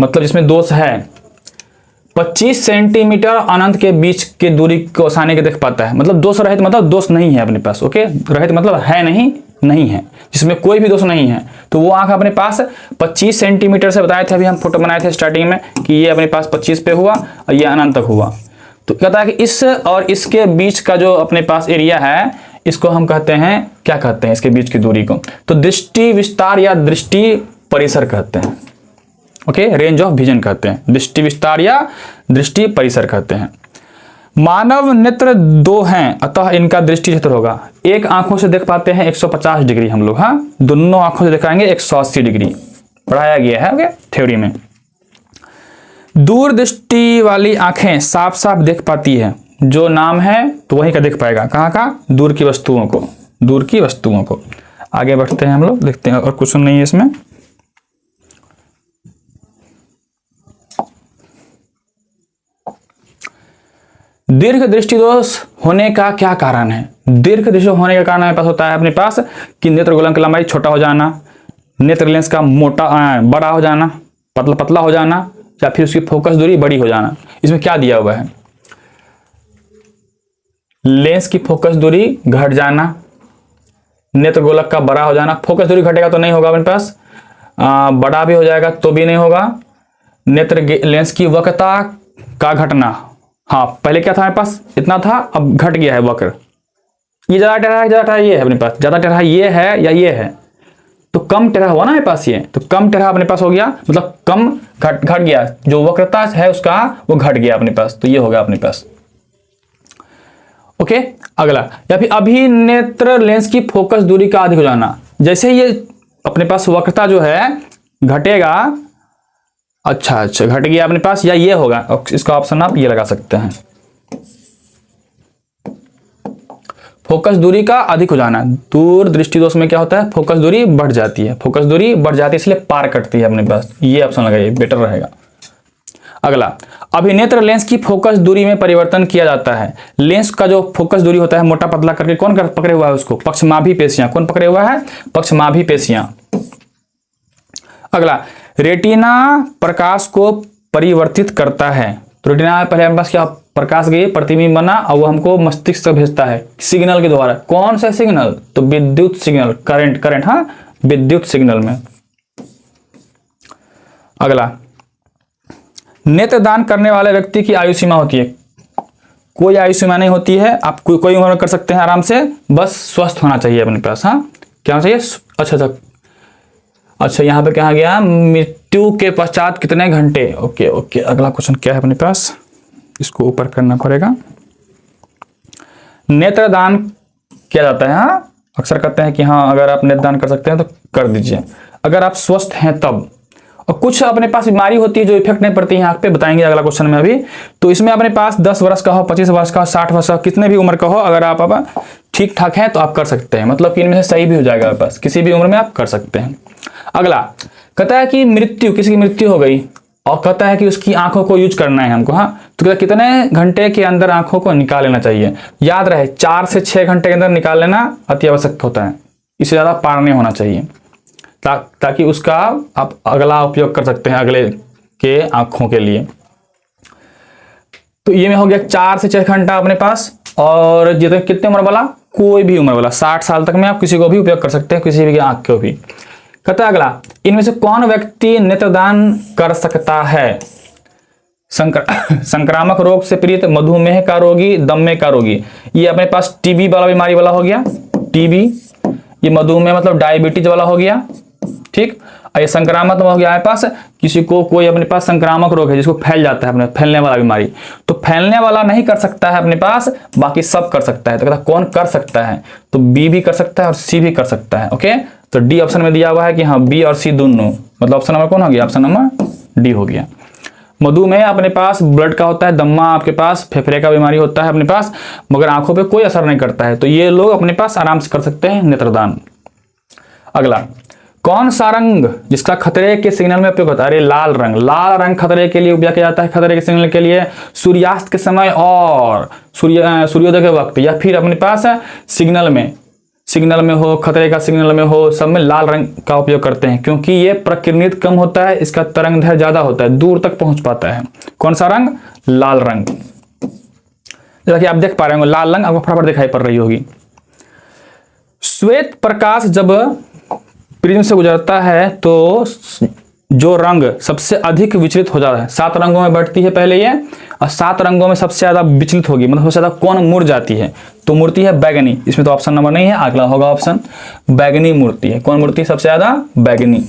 मतलब जिसमें दोष है 25 सेंटीमीटर अनंत के बीच के दूरी को आसानी के देख पाता है। मतलब दोष रहित मतलब दोष नहीं है अपने पास, ओके, रहित मतलब है नहीं, नहीं है, जिसमें कोई भी दोष नहीं है। तो वो आंख अपने पास 25 सेंटीमीटर से बताए थे, अभी हम फोटो बनाए थे स्टार्टिंग में कि ये अपने पास 25 पे हुआ और ये अनंत तक हुआ। तो कहता है कि इस और इसके बीच का जो अपने पास एरिया है, इसको हम कहते हैं, क्या कहते हैं इसके बीच की दूरी को, तो दृष्टि विस्तार या दृष्टि परिसर कहते हैं। ओके, रेंज ऑफ विजन कहते हैं, दृष्टि विस्तार या दृष्टि परिसर कहते हैं। मानव नेत्र 2 हैं, अतः इनका दृष्टि क्षेत्र होगा, एक आंखों से देख पाते हैं 150 डिग्री हम लोग, हाँ, दोनों आंखों से दिखाएंगे 180 डिग्री, पढ़ाया गया है ओके थ्योरी में। दूर दृष्टि वाली आंखें साफ साफ देख पाती है, जो नाम है तो वही का देख पाएगा, कहाँ का, दूर की वस्तुओं को, दूर की वस्तुओं को। आगे बढ़ते हैं हम लोग, देखते हैं और क्वेश्चन नहीं है इसमें। दीर्घ दृष्टि दोष होने का क्या कारण है। दीर्घ दृष्टि होने का कारण हमारे पास होता है अपने पास कि नेत्र गोलक की लंबाई छोटा हो जाना, नेत्र लेंस का मोटा बड़ा हो जाना, पतला पतला हो जाना, या फिर उसकी फोकस दूरी बड़ी हो जाना। इसमें क्या दिया हुआ है, लेंस की फोकस दूरी घट जाना, नेत्र गोलक का बड़ा हो जाना, फोकस दूरी घटेगा तो नहीं होगा अपने पास, बड़ा भी हो जाएगा तो भी नहीं होगा, नेत्र लेंस की वक्रता का घटना, हाँ पहले क्या था हमारे पास इतना था, अब घट गया है वक्र, ये ज्यादा टेढ़ा है, ज्यादा टेढ़ा ये है अपने पास, ज्यादा टेढ़ा ये है या ये है, तो कम टेढ़ा हुआ ना मेरे पास, ये तो कम टेढ़ा अपने पास हो गया, मतलब कम घट गया, जो वक्रता है उसका वो घट गया अपने पास, तो ये हो गया अपने पास। ओके, अगला, या फिर अभी नेत्र लेंस की फोकस दूरी का अधिक हो जाना, जैसे ये अपने पास वक्रता जो है घटेगा, अच्छा घट गया अपने पास, या ये होगा, इसका ऑप्शन आप ये लगा सकते हैं, फोकस दूरी का अधिक हो जाना। दूर दृष्टि दोष में क्या होता है, फोकस दूरी बढ़ जाती है, फोकस दूरी बढ़ जाती है इसलिए पार कटती है अपने पास, ये ऑप्शन लगाइए बेटर रहेगा। अगला, अभिनेत्र लेंस की फोकस दूरी में परिवर्तन किया जाता है। लेंस का जो फोकस दूरी होता है मोटा पतला करके कौन पकड़े हुआ है उसको, पक्षमाभी पेशियां, कौन पकड़े हुआ है, पक्षमाभी पेशियां। अगला, रेटिना प्रकाश को परिवर्तित करता है। तो रेटिना पहले हमारे पास क्या प्रकाश गई, प्रतिबिंब बना और वो हमको मस्तिष्क तक भेजता है सिग्नल के द्वारा। कौन सा सिग्नल, तो विद्युत सिग्नल, करंट, हाँ विद्युत सिग्नल में। अगला, नेत्रदान करने वाले व्यक्ति की आयु सीमा होती है? कोई आयु सीमा नहीं होती है, आप कोई उम्र में कर सकते हैं आराम से, बस स्वस्थ होना चाहिए अपने पास। हाँ, क्या होना चाहिए? अच्छा यहाँ पे क्या गया? मृत्यु के पश्चात कितने घंटे। ओके ओके, अगला क्वेश्चन क्या है अपने पास, इसको ऊपर करना पड़ेगा। नेत्रदान किया जाता है, हाँ अक्सर कहते हैं कि हाँ अगर आप नेत्रदान कर सकते हैं तो कर दीजिए, अगर आप स्वस्थ हैं तब। और कुछ अपने पास बीमारी होती है जो इफेक्ट नहीं पड़ती है आंख पे, बताएंगे अगला क्वेश्चन में अभी। तो इसमें अपने पास 10 वर्ष का हो, 25 वर्ष का हो, 60 वर्ष का हो, कितने भी उम्र का हो, अगर आप ठीक ठाक हैं तो आप कर सकते हैं, मतलब कि इनमें से सही भी हो जाएगा आपके पास, किसी भी उम्र में आप कर सकते हैं। अगला कहता है कि मृत्यु, किसी की मृत्यु हो गई और कहता है कि उसकी आंखों को यूज करना है हमको, हाँ तो कितने घंटे के अंदर आंखों को निकाल लेना चाहिए? याद रहे 4 से 6 घंटे के अंदर निकाल लेना अति आवश्यक होता है, इससे ज्यादा पार नहीं होना चाहिए, ताकि उसका आप अगला उपयोग कर सकते हैं अगले के आंखों के लिए। तो ये में हो गया 4 से 6 घंटा अपने पास। और जितने कितने उम्र वाला? कोई भी उम्र वाला, 60 साल तक में आप किसी को भी उपयोग कर सकते हैं, किसी भी आंख को भी। कहता है अगला, इनमें से कौन व्यक्ति नेत्रदान कर सकता है? संक्रामक रोग से पीड़ित, मधुमेह का रोगी, दमे का रोगी। ये अपने पास टीबी वाला बीमारी वाला हो गया, टीबी। ये मधुमेह मतलब डायबिटीज वाला हो गया, ठीक। और ये संक्रामक हो गया हमारे पास, किसी को कोई अपने पास संक्रामक रोग है जिसको फैल जाता है, अपने फैलने वाला बीमारी। तो फैलने वाला नहीं कर सकता है अपने पास, बाकी सब कर सकता है। तो कहता कौन कर सकता है? तो बी भी कर सकता है और सी भी कर सकता है। ओके, तो डी ऑप्शन में दिया हुआ है कि हाँ बी और सी दोनों, मतलब ऑप्शन नंबर कौन हो गया? ऑप्शन नंबर डी हो गया। मधुमेह अपने पास ब्लड का होता है, दम्मा आपके पास फेफड़े का बीमारी होता है अपने पास, मगर आंखों पे कोई असर नहीं करता है, तो ये लोग अपने पास आराम से कर सकते हैं नेत्रदान। अगला, कौन सा रंग जिसका खतरे के सिग्नल में उपयोग होता है? अरे लाल रंग। लाल रंग खतरे के लिए उपयोग किया जाता है, खतरे के सिग्नल के लिए सूर्यास्त के समय और सूर्योदय के वक्त, या फिर अपने पास सिग्नल में हो, खतरे का सिग्नल में हो, सब में लाल रंग का उपयोग करते हैं, क्योंकि ये प्रकिरणित कम होता है, इसका तरंग दैर्ध्य ज्यादा होता है, दूर तक पहुंच पाता है। कौन सा रंग? लाल रंग। जैसा कि आप देख पा रहे होंगे लाल रंग आपको फटाफट दिखाई पड़ रही होगी। श्वेत प्रकाश जब प्रिज्म से गुजरता है तो जो रंग सबसे अधिक विचलित हो जाता है, 7 रंगों में बढ़ती है पहले ये, और 7 रंगों में सबसे ज्यादा विचलित होगी, मतलब सबसे ज्यादा कौन मुड़ जाती है? तो मूर्ति है बैगनी। इसमें तो ऑप्शन नंबर नहीं है, अगला होगा ऑप्शन बैगनी मूर्ति है। कौन मूर्ति सबसे ज्यादा? बैगनी,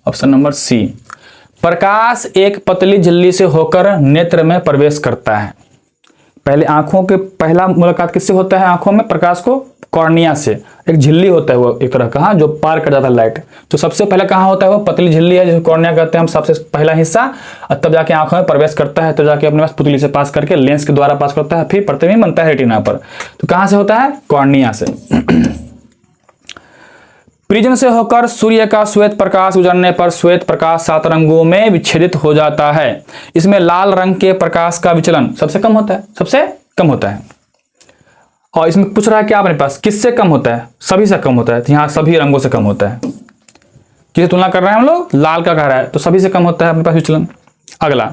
ऑप्शन नंबर सी। प्रकाश एक पतली झिल्ली से होकर नेत्र में प्रवेश करता है। पहले आंखों के पहला मुलाकात किससे होता है? आंखों में प्रकाश को कॉर्निया से, एक झिल्ली होता है वो एक तरह का, जो पार कर जाता है लाइट। तो सबसे पहले कहाँ होता है? वो पतली झिल्ली है जिसको कॉर्निया कहते हैं हम, सबसे पहला हिस्सा, और तब जाके आंखों में प्रवेश करता है, तो जाके अपने पास पुतली से पास करके लेंस के द्वारा पास करता है, फिर प्रतिबिंब बनता है रेटिना पर। तो कहां से होता है? कॉर्निया से। प्रिज्म से होकर सूर्य का श्वेत प्रकाश गुजरने पर श्वेत प्रकाश 7 रंगों में विच्छेदित हो जाता है। इसमें लाल रंग के प्रकाश का विचलन सबसे कम होता है, सबसे कम होता है। और इसमें पूछ रहा है क्या अपने पास, किससे कम होता है? सभी से कम होता है, तो यहाँ सभी रंगों से कम होता है। किसे तुलना कर रहे हैं हम लोग? लाल का कह रहा है, तो सभी से कम होता है अपने पास विचलन। अगला,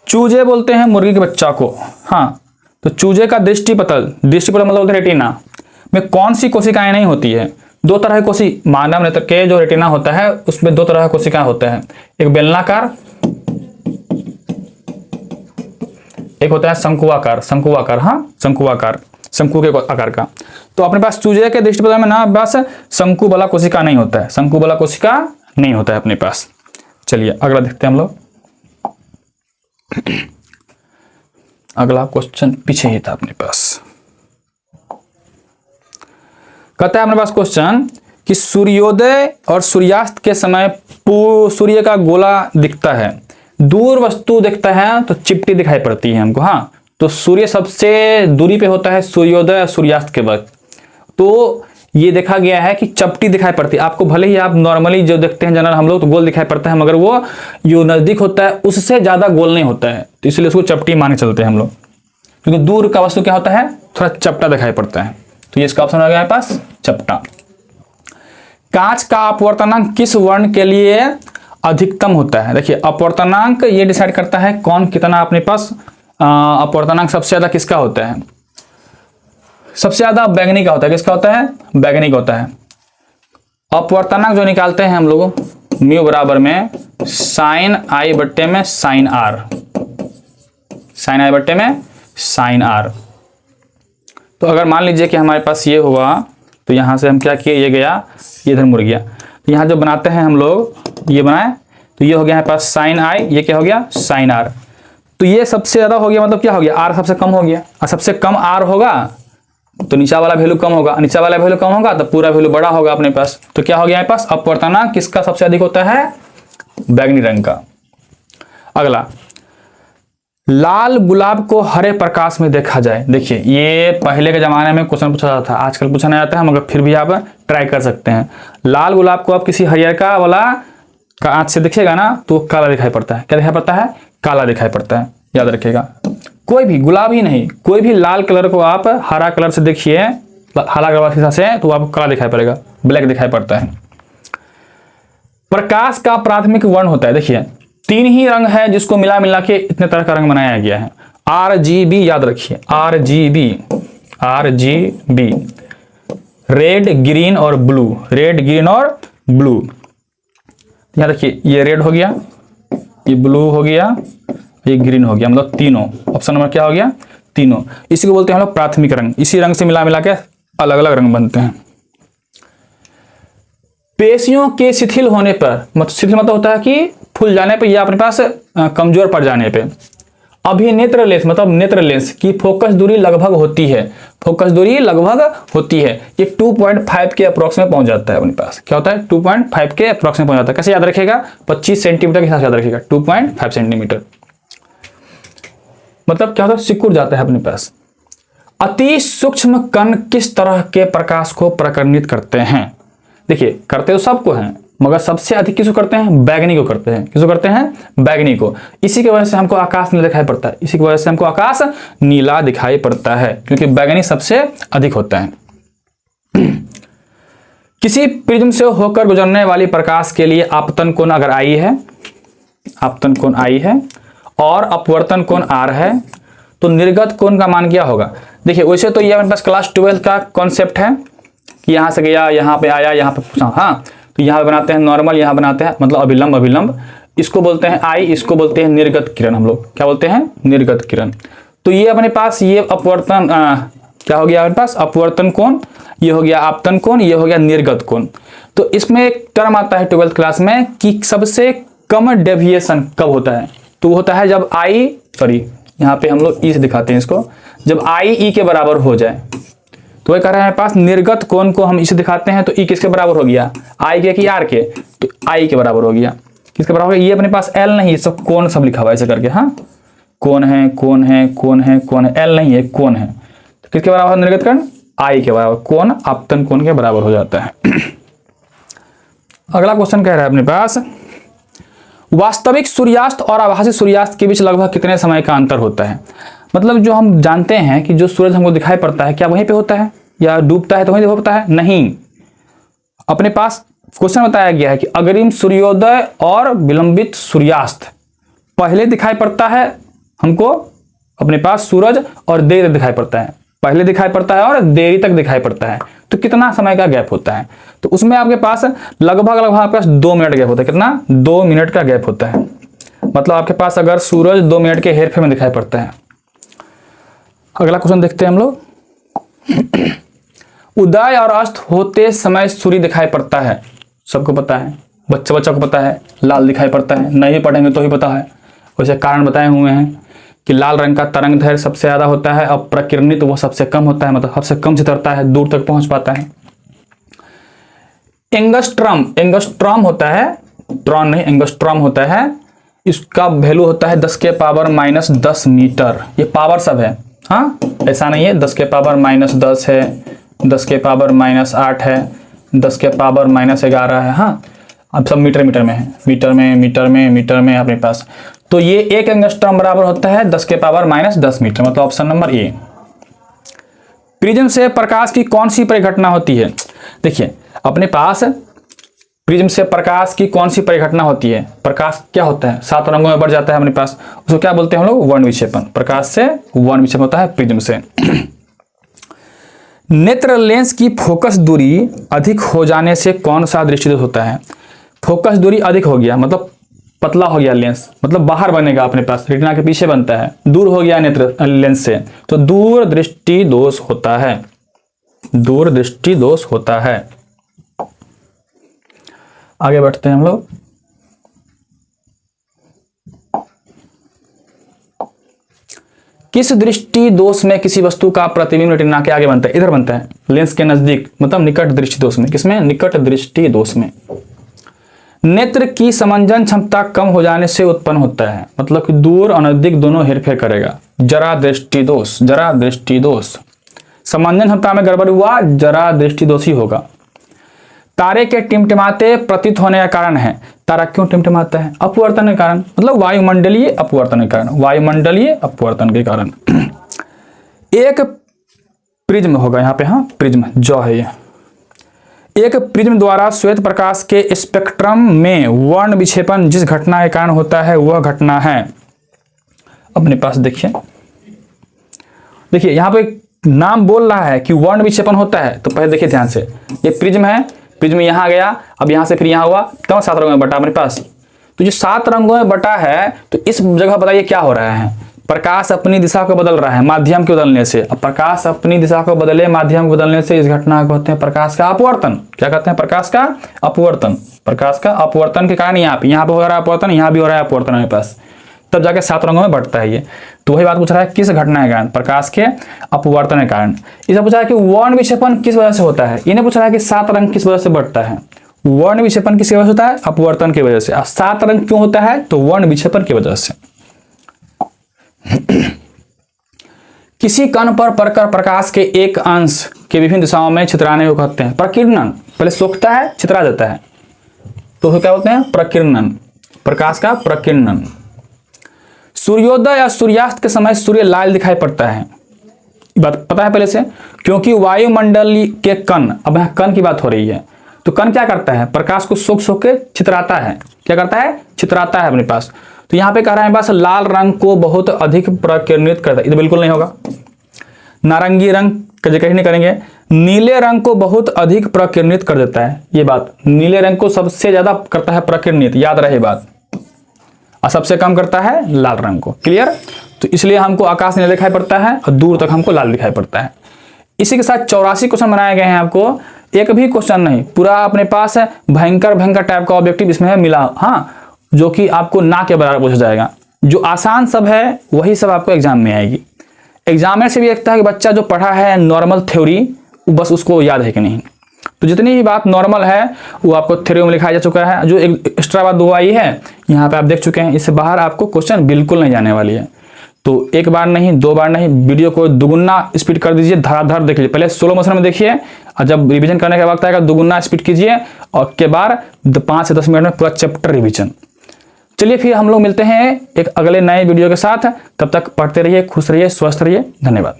चूजे बोलते हैं मुर्गी के बच्चा को, हाँ तो चूजे का दृष्टिपटल मतलब होता है रेटिना में कौन सी कोशिकाएं नहीं होती है? 2 तरह की मानव नेत्र के जो रेटिना होता है उसमें 2 तरह की कोशिकाएं होता है, एक बेलनाकार, एक होता है शंकुआकार, हाँ शंकुआकार, शंकु के आकार का। तो अपने पास चूजे के दृष्टिपटल में ना बस शंकु वाला कोशिका नहीं होता है, शंकु वाला कोशिका नहीं होता है अपने पास। चलिए अगला देखते हैं हम लोग। अगला क्वेश्चन पीछे ही था अपने पास। कहता है अपने पास क्वेश्चन कि सूर्योदय और सूर्यास्त के समय सूर्य का गोला दिखता है, दूर वस्तु दिखता है तो चिपटी दिखाई पड़ती है हमको, हाँ तो सूर्य सबसे दूरी पे होता है सूर्योदय और सूर्यास्त के वक्त। तो ये देखा गया है कि चपटी दिखाई पड़ती है आपको, भले ही आप नॉर्मली जो देखते हैं जनरल हम लोग तो गोल दिखाई पड़ता है, मगर वो जो नजदीक होता है उससे ज्यादा गोल नहीं होता है, तो इसलिए उसको चपटी माने चलते हैं हम लोग, क्योंकि दूर का वस्तु क्या होता है? थोड़ा चपटा दिखाई पड़ता है। तो ये इसका ऑप्शन आ गया है पास चपटा। कांच का अपवर्तनांक किस वर्ण के लिए अधिकतम होता है? देखिए अपवर्तनांक ये डिसाइड करता है कौन कितना अपने पास अपवर्तनांक सबसे ज्यादा किसका होता है? सबसे ज्यादा बैगनी का होता है। किसका होता है? बैगनी का होता है। अपवर्तनांक जो निकालते हैं हम लोग, म्यू बराबर में साइन आई बट्टे में साइन आर, साइन आई बट्टे में साइन आर। तो अगर मान लीजिए कि हमारे पास ये हुआ, तो यहां से हम क्या किए, ये गया, ये इधर मुड़ गया। तो यहाँ जो बनाते हैं हम लोग, ये बनाए, तो ये हो गया हमारे पास साइन आई, ये क्या हो गया, साइन आर। तो ये सबसे ज्यादा हो गया, मतलब क्या हो गया, आर सबसे कम हो गया, और सबसे कम आर होगा तो नीचा वाला वैल्यू कम होगा, नीचा वाला वैल्यू कम होगा तो पूरा वैल्यू बड़ा होगा अपने पास। तो क्या हो गया हमारे पास, अपवर्तनांक किसका सबसे अधिक होता है, बैंगनी रंग का। अगला, लाल गुलाब को हरे प्रकाश में देखा जाए। देखिए ये पहले के जमाने में क्वेश्चन पूछा जाता था, आजकल पूछा नहीं जाता है, मगर फिर भी आप ट्राई कर सकते हैं। लाल गुलाब को आप किसी हरियर वाला का आंख से देखिएगा ना तो काला दिखाई पड़ता है। क्या दिखाई पड़ता है, काला दिखाई पड़ता है, याद रखिएगा। कोई भी, गुलाब ही नहीं, कोई भी लाल कलर को आप हरा कलर से देखिए, हरा कलर शीशा से, तो आपको काला दिखाई पड़ेगा, ब्लैक दिखाई पड़ता है। प्रकाश का प्राथमिक वर्ण होता है, देखिए 3 ही रंग है जिसको मिला मिला के इतने तरह का रंग बनाया गया है। RGB, याद रखिए RGB, RGB, रेड, ग्रीन और ब्लू, रेड, ग्रीन और ब्लू। याद रखिए, ये रेड हो गया, ये ब्लू हो गया, ये ग्रीन हो गया, मतलब तीनों। ऑप्शन नंबर क्या हो गया, तीनों। इसी को बोलते हैं हम लोग प्राथमिक रंग। इसी रंग से मिला मिला के अलग अलग रंग बनते हैं। पेशियों के शिथिल होने पर, मतलब शिथिल मतलब होता है कि फूल जाने पे या अपने पास कमजोर पड़ जाने पे, अभिनेत्र लेंस मतलब नेत्र लेंस की फोकस दूरी लगभग होती है, फोकस दूरी लगभग होती है, ये 2.5 के अप्रोक्स में पहुंच जाता है अपने पास। क्या होता है, 2.5 के अप्रोक्स में पहुंच जाता है। कैसे याद रखेगा, 25 सेंटीमीटर के हिसाब से याद रखेगा, 2.5 सेंटीमीटर, मतलब क्या होता है, सिकुड़ जाता है अपने पास। अति सूक्ष्म कण किस तरह के प्रकाश को प्रकर्णित करते हैं। देखिए करते तो सबको हैं, मगर सबसे अधिक किसको करते हैं, बैगनी को करते हैं। किसको करते हैं, बैगनी को। इसी की वजह से हमको आकाश नीला दिखाई पड़ता है, इसी की वजह से हमको आकाश नीला दिखाई पड़ता है, क्योंकि बैगनी सबसे अधिक होता है। किसी प्रिज्म से होकर गुजरने वाली प्रकाश के लिए आपतन कोण अगर आई है, आपतन कोण आई है और अपवर्तन कोण आर है, तो निर्गत कोण का मान क्या होगा। देखिए वैसे तो ये हमारे पास क्लास 12 का कॉन्सेप्ट है कि यहां से गया, यहां पे आया, यहां पे पूछा, हाँ तो यहां बनाते हैं नॉर्मल, यहां बनाते हैं मतलब अभिलंब, अभिलंब इसको बोलते हैं आई, इसको बोलते हैं निर्गत किरण। हम लोग क्या बोलते हैं, निर्गत किरण। तो ये अपने पास ये अपवर्तन क्या हो गया अपने पास, अपवर्तन कोण, ये हो गया आपतन कोण, ये हो गया निर्गत कोण। तो इसमें एक टर्म आता है 12th क्लास में कि सबसे कम डेविएशन कब होता है, तो वो होता है जब आई, सॉरी यहाँ पे हम लोग ई से दिखाते हैं इसको, जब आई ई के बराबर हो जाए। तो वह कह रहे हैं पास निर्गत कोण को हम इसे दिखाते हैं, तो ई किसके बराबर हो गया, आई के कि आर के, तो आई के बराबर हो गया। किसके बराबर हो गया, ये अपने पास एल नहीं, सब कोण सब लिखा हुआ है ऐसे करके, हाँ कोण है, कोण है, कोण है, कोण है, एल नहीं है, कोण है। तो किसके बराबर निर्गत कोण, आई के बराबर, कोण आपतन कोण के बराबर हो जाता है। अगला क्वेश्चन कह रहा है अपने पास, वास्तविक सूर्यास्त और आभासी सूर्यास्त के बीच लगभग कितने समय का अंतर होता है। मतलब जो हम जानते हैं कि जो सूरज हमको दिखाई पड़ता है क्या वहीं पे होता है, या डूबता है तो वहीं होता है, नहीं। अपने पास क्वेश्चन बताया गया है कि अग्रिम सूर्योदय और विलंबित सूर्यास्त, पहले दिखाई पड़ता है हमको अपने पास सूरज और देर दिखाई पड़ता है, पहले दिखाई पड़ता है और देरी तक दिखाई पड़ता है, तो कितना समय का गैप होता है। तो उसमें आपके पास लगभग आपके पास 2 मिनट गैप होता है। कितना, 2 मिनट का गैप होता है। मतलब आपके पास अगर सूरज 2 मिनट के हेरफेर में दिखाई पड़ता है। अगला क्वेश्चन देखते हैं हम लोग, उदय और अस्त होते समय सूर्य दिखाई पड़ता है, सबको पता है, बच्चा को पता है, लाल दिखाई पड़ता है, नहीं पढ़ेंगे तो ही पता है। वैसे कारण बताए हुए हैं कि लाल रंग का तरंग दैर्घ्य सबसे ज्यादा होता है और प्रकिरणित तो वो सबसे कम होता है, मतलब सबसे कम चितरता है, दूर तक पहुंच पाता है। एंगस्ट्रॉम, एंगस्ट्रॉम होता है, ट्रॉन नहीं, एंगस्ट्रॉम होता है, इसका वैल्यू होता है 10 के पावर -10 मीटर। ये पावर सब है, हाँ ऐसा नहीं है 10 के पावर -10 है, 10 के पावर -8 है, 10 के पावर -11 है, हाँ अब सब मीटर मीटर में है, मीटर में मीटर में मीटर में अपने पास। तो ये 1 एंगस्ट्रॉम बराबर होता है 10 के पावर -10 मीटर, मतलब ऑप्शन नंबर ए। प्रिज्म से प्रकाश की कौन सी परिघटना होती है। देखिए अपने पास प्रिज्म से प्रकाश की कौन सी परिघटना होती है, प्रकाश क्या होता है 7 रंगों में बढ़ जाता है अपने पास, उसको क्या बोलते हैं हम लोग, वर्ण विक्षेपण। प्रकाश से वर्ण विक्षेपण होता है प्रिज्म से। नेत्र लेंस की फोकस दूरी अधिक हो जाने से कौन सा दृष्टिदोष होता है? फोकस दूरी अधिक हो गया मतलब पतला हो गया लेंस, मतलब बाहर बनेगा अपने पास, रेटिना के पीछे बनता है, दूर हो गया नेत्र लेंस से, तो दूर दृष्टि दोष होता है, दूर दृष्टि दोष होता है। आगे बढ़ते हैं हम लोग। किस दृष्टि दोष में किसी वस्तु का प्रतिबिंब रेटिना के आगे बनता है? इधर बनता है, लेंस के नजदीक, मतलब निकट दृष्टि दोष में। किसमें? निकट दृष्टि दोष में। नेत्र की समंजन क्षमता कम हो जाने से उत्पन्न होता है, मतलब कि दूर और नजदीक दोनों हेरफेर करेगा। जरा दृष्टि दोष, जरा दृष्टि दोष। समंजन क्षमता में गड़बड़ हुआ, जरा दृष्टि दोष ही होगा। तारे के टिमटिमाते प्रतीत होने का कारण है। तारा क्यों टिमटिमाता है? अपवर्तन के कारण, मतलब वायुमंडलीय अपवर्तन के कारण, वायुमंडलीय अपवर्तन के कारण। एक प्रिज्म होगा यहाँ पे, हाँ प्रिज्म जो है ये, एक प्रिज्म द्वारा श्वेत प्रकाश के स्पेक्ट्रम में वर्ण विक्षेपण जिस घटना के कारण होता है वह घटना है। अपने पास देखिए, देखिए यहाँ पे नाम बोल रहा है कि वर्ण विक्षेपण होता है, तो पहले देखिए ध्यान से, ये प्रिज्म है, प्रिज्म यहाँ गया, अब यहाँ से फिर यहाँ हुआ, तब 7 रंगों में बटा अपने पास। तो जो 7 रंगों में बटा है, तो इस जगह बताइए क्या हो रहा है? प्रकाश अपनी दिशा को बदल रहा है माध्यम के बदलने से। अब प्रकाश अपनी दिशा को बदले माध्यम को बदलने से इस घटना को कहते हैं प्रकाश का अपवर्तन। क्या कहते हैं? प्रकाश का अपवर्तन। प्रकाश का अपवर्तन के कारण यहाँ पे हो रहा है अपवर्तन, यहाँ भी हो रहा है अपवर्तन मेरे पास, तब जाके 7 रंगों में बढ़ता है ये। तो वही बात पूछ रहा है, किस घटना के कारण? प्रकाश के अपवर्तन के कारण। इसे पूछा है कि वर्ण विक्षेपण किस वजह से होता है, इन्हें पूछ रहा है कि 7 रंग किस वजह से बढ़ता है। वर्ण विक्षेपण किस वजह से होता है? अपवर्तन की वजह से। 7 रंग क्यों होता है? तो वर्ण विक्षेपण की वजह से। किसी कण पर पड़कर प्रकाश के एक अंश के विभिन्न दिशाओं में छितराने को कहते हैं प्रकीर्णन। पहले सोखता है, छितरा देता है, तो क्या बोलते हैं? प्रकीर्णन। प्रकाश का प्रकीर्णन। सूर्योदय या सूर्यास्त के समय सूर्य लाल दिखाई पड़ता है, बात पता है पहले से, क्योंकि वायुमंडल के कण, अब यहाँ कण की बात हो रही है, तो कण क्या करता है? प्रकाश को सोख सोख के छितराता है। क्या करता है? छितराता है अपने पास। तो यहाँ पे कह रहा है बस लाल रंग को बहुत अधिक प्रकीर्णित करता है, ये तो बिल्कुल नहीं होगा। नारंगी रंग का जिक्र नहीं करेंगे। नीले रंग को बहुत अधिक प्रकीर्णित कर देता है, ये बात, नीले रंग को सबसे ज्यादा करता है प्रकीर्णित, याद रहे बात, और सबसे कम करता है लाल रंग को। क्लियर? तो इसलिए हमको आकाश नीला दिखाई पड़ता है और दूर तक हमको लाल दिखाई पड़ता है। इसी के साथ 84 क्वेश्चन बनाए गए हैं आपको, एक भी क्वेश्चन नहीं, पूरा अपने पास है भयंकर भयंकर टाइप का ऑब्जेक्टिव इसमें है मिला, हाँ, जो कि आपको ना के बराबर पूछा जाएगा। जो आसान सब है वही सब आपको एग्जाम में आएगी। एग्जामिनर से भी देखता है कि बच्चा जो पढ़ा है नॉर्मल थ्योरी, बस उसको याद है कि नहीं। तो जितनी भी बात नॉर्मल है वो आपको थ्योरी में लिखाया जा चुका है। जो एक एक्स्ट्रा बात 2 आई है यहाँ पे आप देख चुके हैं, इससे बाहर आपको क्वेश्चन बिल्कुल नहीं जाने वाली है। तो एक बार नहीं, 2 बार नहीं, वीडियो को दुगुना स्पीड कर दीजिए, धड़ाधड़ देखिए। पहले स्लो मोशन में देखिए, और जब रिवीजन करने का वक्त आएगा दुगुना स्पीड कीजिए, और के बाद 5 से 10 मिनट में पूरा चैप्टर रिवीजन। चलिए फिर हम लोग मिलते हैं एक अगले नए वीडियो के साथ। तब तक पढ़ते रहिए, खुश रहिए, स्वस्थ रहिए। धन्यवाद।